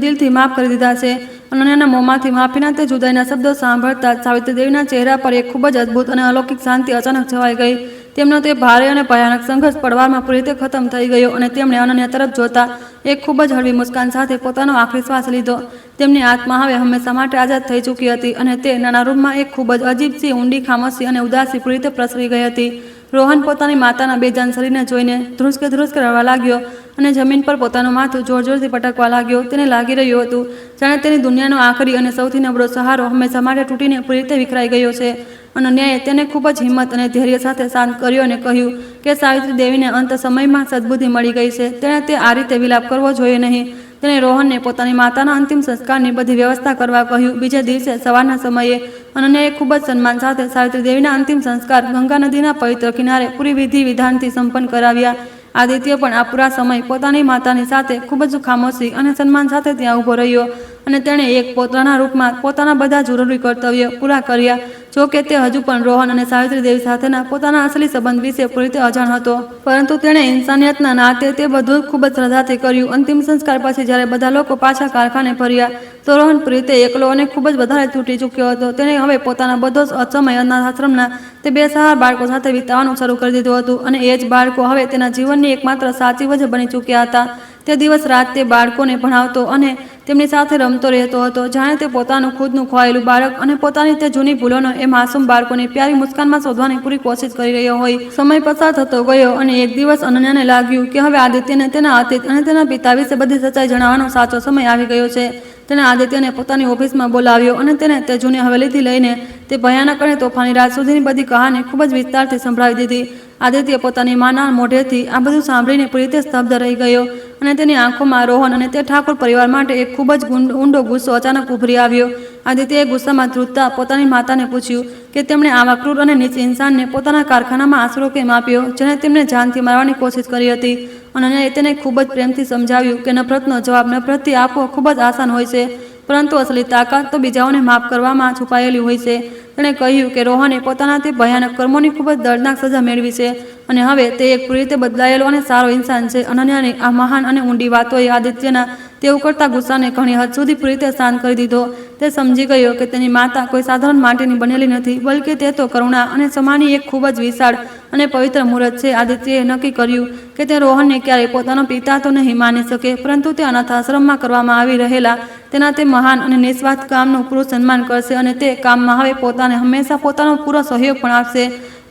દિલથી માફ કરી દીધા છે. અનન્યાના મોંમાંથી માફીના તે જુદાઈના શબ્દો સાંભળતા સાવિત્રી દેવીના ચહેરા પર એક ખૂબ જ અદ્ભુત અને અલૌકિક શાંતિ અચાનક છવાઈ ગઈ. તેમનો તે ભારે અને ભયાનક સંઘર્ષ પડવારમાં પૂરી રીતે ખતમ થઈ ગયો અને તેમણે અનન્યા તરફ જોતા એક ખૂબ જ હળવી મુસ્કાન સાથે પોતાનો આખરી શ્વાસ લીધો. તેમની આત્મા હવે હંમેશા માટે આઝાદ થઈ ચૂકી હતી અને તે નાના રૂમમાં એક ખૂબ જ અજીબસી ઊંડી ખામોશી અને ઉદાસી પૂરી રીતે પ્રસરી ગઈ હતી. રોહન પોતાની માતાના બેજાન શરીરને જોઈને ધ્રુસકે રડવા લાગ્યો અને જમીન પર પોતાનું માથું જોરથી પટકવા લાગ્યો. તેને લાગી રહ્યું હતું જાણે તેની દુનિયાનો આખરી અને સૌથી નબળો સહારો હંમેશા માટે તૂટીને પૂરી રીતે વિખરાઈ ગયો છે. અનન્યાએ તેને ખૂબ જ હિંમત અને ધૈર્ય સાથે શાંત કર્યો અને કહ્યું કે સાવિત્રી દેવીને અંત સમયમાં સદબુદ્ધિ મળી ગઈ છે. તેણે તે આ રીતે વિલાપ કરવો જોઈએ નહીં. તેણે રોહનને પોતાની માતાના અંતિમ સંસ્કારની બધી વ્યવસ્થા કરવા કહ્યું. બીજા દિવસે સવારના સમયે અનન્યાએ ખૂબ જ સન્માન સાથે સાવિત્રી દેવીના અંતિમ સંસ્કાર ગંગા નદીના પવિત્ર કિનારે પૂરી વિધિ વિધાનથી સંપન્ન કરાવ્યા. આદિત્ય પણ આ પૂરા સમય પોતાની માતાની સાથે ખૂબ જ ખામોશી અને સન્માન સાથે ત્યાં ઊભો રહ્યો અને તેણે એક પોતાના રૂપમાં પોતાના બધા જરૂરી કર્તવ્યો પૂરા કર્યા. જો કે તે હજુ પણ રોહન અને સાવિત્રી દેવી સાથેના પોતાના અસલી સંબંધ વિશે પૂરી રીતે અજાણ હતો, પરંતુ તેણે ઇન્સાનિયતના નાતે તે બધું ખૂબ જ શ્રદ્ધાથી કર્યું. અંતિમ સંસ્કાર પછી જ્યારે બધા લોકો પાછા કારખાને ફર્યા તો રોહન પૂરી રીતે એકલો અને ખૂબ જ વધારે તૂટી ચૂક્યો હતો. તેણે હવે પોતાના બધો સમય અનાથ આશ્રમના તે બેસહારા બાળકો સાથે વિતાવવાનું શરૂ કરી દીધું હતું અને એ જ બાળકો હવે તેના જીવનની એકમાત્ર સાચી વજહ બની ચૂક્યા હતા. તે દિવસ રાત તે બાળકોને ભણાવતો અને તેમની સાથે રમતો રહેતો હતો જાણે તે પોતાનું ખુદનું ખોવાયેલું બાળક અને પોતાની તે જૂની ભૂલોનો એ માસૂમ બાળકોની પ્યારી મુસ્કાનમાં શોધવાની પૂરી કોશિશ કરી રહ્યો હોય. સમય પસાર થતો ગયો અને એક દિવસ અનન્યાને લાગ્યું કે હવે આદિત્યને તેના અતીત અને તેના પિતા વિશે બધી સચ્ચાઈ જણાવવાનો સાચો સમય આવી ગયો છે. તેણે આદિત્યને પોતાની ઓફિસમાં બોલાવ્યો અને તેને તે જૂની હવેલીથી લઈને તે ભયાનક અને તોફાની રાત સુધીની બધી કહાની ખૂબ જ વિસ્તારથી સંભળાવી દીધી. આદિત્ય પોતાની માના મોઢેથી આ બધું સાંભળીને પૂરી રીતે સ્તબ્ધ રહી ગયો અને તેની આંખોમાં રોહન અને તે ઠાકોર પરિવાર માટે એક ખૂબ જ ઊંડો ગુસ્સો અચાનક ઉભરી આવ્યો. આદિત્યએ ગુસ્સામાં ધ્રુજતા પોતાની માતાને પૂછ્યું કે તેમણે આવા ક્રૂર અને નીચ ઇન્સાનને પોતાના કારખાનામાં આશરો કેમ આપ્યો જેણે તેમને જાનથી મારવાની કોશિશ કરી હતી. અનન્યાએ તેને ખૂબ જ પ્રેમથી સમજાવ્યું કે નફરતનો જવાબ નફરતથી આપવો ખૂબ જ આસાન હોય છે, પરંતુ અસલી તાકાત તો બીજાઓને માફ કરવામાં છુપાયેલી હોય છે. તેણે કહ્યું કે રોહને પોતાના તે ભયાનક કર્મોની ખૂબ જ દર્દનાક સજા મેળવી છે અને હવે તે એક પૂરી રીતે બદલાયેલો અને સારો ઇન્સાન છે. અનન્યાની આ મહાન અને ઊંડી વાતોએ આદિત્યના તે ઉકળતા ગુસ્સાને ઘણી હદ સુધી પૂરી રીતે શાંત કરી દીધો. તે સમજી ગયો કે તેની માતા કોઈ સાધારણ માટીની બનેલી નથી, બલ્કિ તે તો કરુણા અને ક્ષમાની એક ખૂબ જ વિશાળ અને પવિત્ર મૂર્ત છે. આદિત્યએ નક્કી કર્યું કે તે રોહનને ક્યારેય પોતાનો પિતા તો નહીં માની શકે, પરંતુ તે અનાથ આશ્રમમાં કરવામાં આવી રહેલા તેના તે મહાન અને નિસ્વાર્થ કામનું પૂરું સન્માન કરશે અને તે કામમાં હવે પોતાને હંમેશા પોતાનો પૂરો સહયોગ પણ આપશે.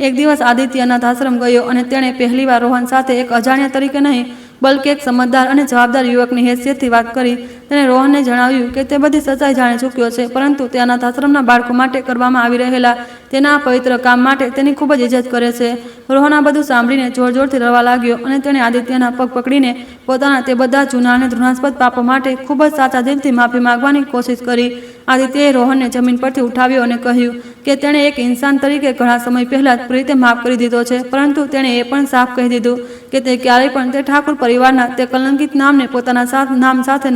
એક દિવસ આદિત્ય અનાથ આશ્રમ ગયો અને તેણે પહેલીવાર રોહન સાથે એક અજાણ્યા તરીકે નહીં બલ્કે એક સમજદાર અને જવાબદાર યુવકની હેસિયતથી વાત કરી. તેણે રોહનને જણાવ્યું કે તે બધી સચ્ચાઈ જાણી ચૂક્યો છે, પરંતુ તે અનાથ આશ્રમના બાળકો માટે કરવામાં આવી રહેલા તેના આ પવિત્ર કામ માટે તેની ખૂબ જ ઇજ્જત કરે છે. રોહન આ બધું સાંભળીને જોરથી રડવા લાગ્યો અને તેણે આદિત્યના પગ પકડીને પોતાના તે બધા જૂના અને ઘૃણાસ્પદ પાપો માટે ખૂબ જ સાચા દિલથી માફી માંગવાની કોશિશ કરી. આદિત્યએ રોહનને જમીન પરથી ઉઠાવ્યો અને કહ્યું કે તેણે એક ઇન્સાન તરીકે ઘણા સમય પહેલા જ પૂરી રીતે માફ કરી દીધો છે, પરંતુ તેણે એ પણ સાફ કહી દીધું કે તે ક્યારેય પણ તે ઠાકુર પરિવારના તે કલંકિત નામને પોતાના નામ સાથે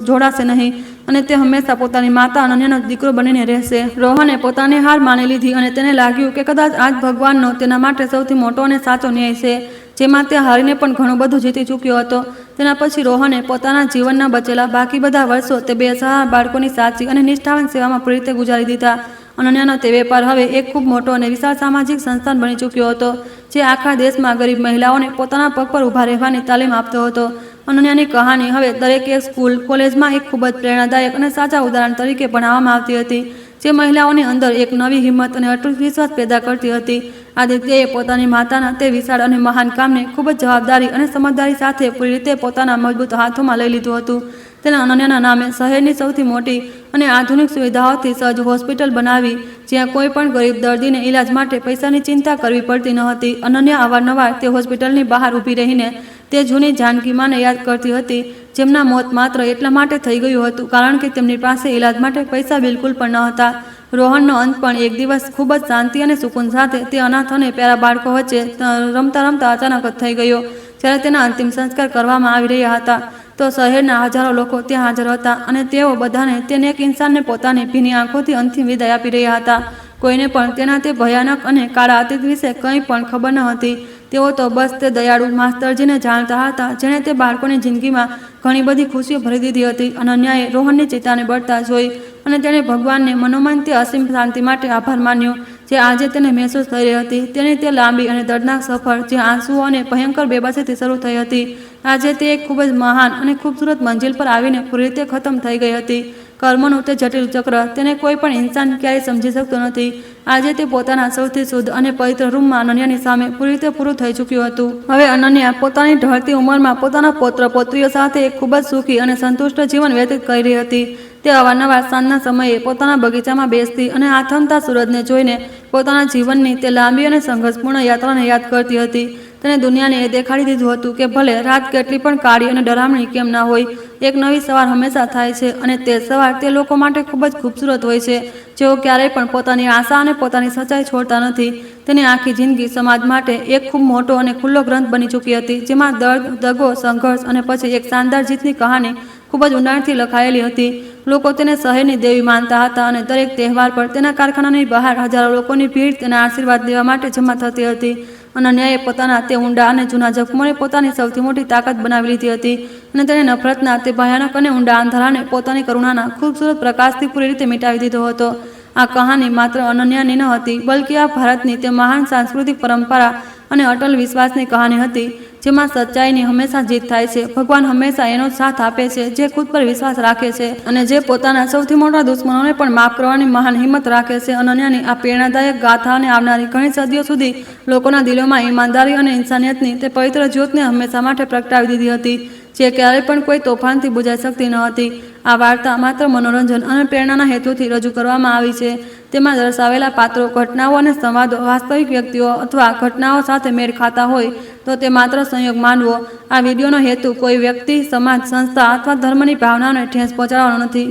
જોડાશે નહીં અને તે હંમેશા પોતાની માતા અનન્યાનો દીકરો બનીને રહેશે. રોહને પોતાની હાર માની લીધી અને તેને લાગ્યું કે કદાચ આજ ભગવાનનો તેના માટે સૌથી મોટો અને સાચો ન્યાય છે, જેમાં તે હારીને પણ ઘણું બધું જીતી ચૂક્યો હતો. તેના પછી રોહને પોતાના જીવનના બચેલા બાકી બધા વર્ષો તે બેસહારા બાળકોની સાચી અને નિષ્ઠાવાન સેવામાં પૂરી રીતે ગુજારી દીધા. અનન્યાનો તે વેપાર હવે એક ખૂબ મોટો અને વિશાળ સામાજિક સંસ્થાન બની ચૂક્યો હતો, જે આખા દેશમાં ગરીબ મહિલાઓને પોતાના પગ પર ઊભા રહેવાની તાલીમ આપતો હતો. અનન્યાની કહાની હવે દરેક એક સ્કૂલ, કોલેજમાં એક ખૂબ જ પ્રેરણાદાયક અને સાચા ઉદાહરણ તરીકે ભણાવવામાં આવતી હતી, જે મહિલાઓની અંદર એક નવી હિંમત અને અટૂટ વિશ્વાસ પેદા કરતી હતી. આદિત્યએ પોતાની માતાના તે વિશાળ અને મહાન કામને ખૂબ જ જવાબદારી અને સમજદારી સાથે પૂરી રીતે પોતાના મજબૂત હાથોમાં લઈ લીધું હતું. તેને અનન્યાના નામે શહેરની સૌથી મોટી અને આધુનિક સુવિધાઓથી સજ્જ હોસ્પિટલ બનાવી, જ્યાં કોઈ પણ ગરીબ દર્દીને ઇલાજ માટે પૈસાની ચિંતા કરવી પડતી ન હતી. અનન્યા અવારનવાર તે હોસ્પિટલની બહાર ઊભી રહીને તે જૂની જાનકી માને યાદ કરતી હતી, જેમના મોત માત્ર એટલા માટે થઈ ગયું હતું કારણ કે તેમની પાસે ઇલાજ માટે પૈસા બિલકુલ પણ ન હતા. રોહનનો અંત પણ એક દિવસ ખૂબ જ શાંતિ અને સુકૂન સાથે તે અનાથ અને પ્યારા બાળકો વચ્ચે રમતા રમતા અચાનક જ થઈ ગયો. જ્યારે તેના અંતિમ સંસ્કાર કરવામાં આવી રહ્યા હતા, તો શહેરના હજારો લોકો ત્યાં હાજર હતા અને તેઓ બધાને તેને એક ઇન્સાનને પોતાની ભીની આંખોથી અંતિમ વિદાય આપી રહ્યા હતા. કોઈને પણ તેના તે ભયાનક અને કાળા અતીત વિશે કંઈ પણ ખબર ન હતી. તેઓ તો બસ તે દયાળુ માસ્તરજીને જાણતા હતા, જેણે તે બાળકોની જિંદગીમાં ઘણી બધી ખુશીઓ ભરી દીધી હતી. અનન્યાએ રોહનની ચિતાને બળતા જોઈ અને તેણે ભગવાનને મનોમન તે અસીમ શાંતિ માટે આભાર માન્યો, જે આજે તેને મહેસૂસ થઈ રહી હતી. તેની તે લાંબી અને દર્દનાક સફર, જે આંસુઓ અને ભયંકર બેબસીથી શરૂ થઈ હતી, આજે તે એક ખૂબ જ મહાન અને ખૂબસૂરત મંજિલ પર આવીને પૂરી રીતે ખતમ થઈ ગઈ હતી. કર્મનું તે જટિલ ચક્ર તેને કોઈ પણ ઇન્સાન ક્યારેય સમજી શકતો નથી. આજે તે પોતાના સૌથી શુદ્ધ અને પવિત્ર રૂમમાં અનન્યાની સામે પૂરી રીતે પૂરું થઈ ચૂક્યું હતું. હવે અનન્યા પોતાની ઢળતી ઉંમરમાં પોતાના પૌત્ર પૌત્રીઓ સાથે એક ખૂબ જ સુખી અને સંતુષ્ટ જીવન વ્યતીત કરી રહી હતી. તે અવારનવાર સાંજના સમયે પોતાના બગીચામાં બેસતી અને આથમતા સૂરજને જોઈને પોતાના જીવનની તે લાંબી અને સંઘર્ષપૂર્ણ યાત્રાને યાદ કરતી હતી. તેને દુનિયાને એ દેખાડી દીધું હતું કે ભલે રાત કેટલી પણ કાળી અને ડરામણી કેમ ના હોય, એક નવી સવાર હંમેશા થાય છે અને તે સવાર તે લોકો માટે ખૂબ જ ખૂબસૂરત હોય છે, જેઓ ક્યારેય પણ પોતાની આશા અને પોતાની સચ્ચાઈ છોડતા નથી. તેની આખી જિંદગી સમાજ માટે એક ખૂબ મોટો અને ખુલ્લો ગ્રંથ બની ચૂકી હતી, જેમાં દર્દ, દગો, સંઘર્ષ અને પછી એક શાનદાર જીતની કહાની ખૂબ જ ઊંડાણથી લખાયેલી હતી. લોકો તેને શહેરની દેવી માનતા હતા અને દરેક તહેવાર પર તેના કારખાનાની બહાર હજારો લોકોની ભીડ તેના આશીર્વાદ લેવા માટે જમા થતી હતી. અનન્યાએ પોતાના તે ઊંડા અને જૂના જખમોને પોતાની સૌથી મોટી તાકાત બનાવી લીધી હતી અને તેણે નફરતના તે ભયાનક અને ઊંડા અંધારાને પોતાની કરુણાના ખૂબસૂરત પ્રકાશથી પૂરી રીતે મિટાવી દીધો હતો. આ કહાની માત્ર અનન્યાની ન હતી, બલ્કि આ ભારતની તે મહાન સાંસ્કૃતિક પરંપરા અને અટલ વિશ્વાસની કહાની હતી, જેમાં સચ્ચાઈની હંમેશા જીત થાય છે. ભગવાન હંમેશા એનો જ સાથ આપે છે જે ખુદ પર વિશ્વાસ રાખે છે અને જે પોતાના સૌથી મોટા દુશ્મનોને પણ માફ કરવાની મહાન હિંમત રાખે છે. અનન્યાની આ પ્રેરણાદાયક ગાથાને આવનારી ઘણી સદીઓ સુધી લોકોના દિલોમાં ઈમાનદારી અને ઇન્સાનિયતની તે પવિત્ર જ્યોતને હંમેશા માટે પ્રગટાવી દીધી હતી, જે ક્યારેય પણ કોઈ તોફાનથી બુઝાઈ શકતી ન હતી. આ વાર્તા માત્ર મનોરંજન અને પ્રેરણાના હેતુથી રજૂ કરવામાં આવી છે. તેમાં દર્શાવેલા પાત્રો, ઘટનાઓ અને સંવાદો વાસ્તવિક વ્યક્તિઓ અથવા ઘટનાઓ સાથે મેળ ખાતા હોય તો તે માત્ર સંયોગ માનવો. આ વિડીયોનો હેતુ કોઈ વ્યક્તિ, સમાજ, સંસ્થા અથવા ધર્મની ભાવનાઓને ઠેસ પહોંચાડવાનો નથી.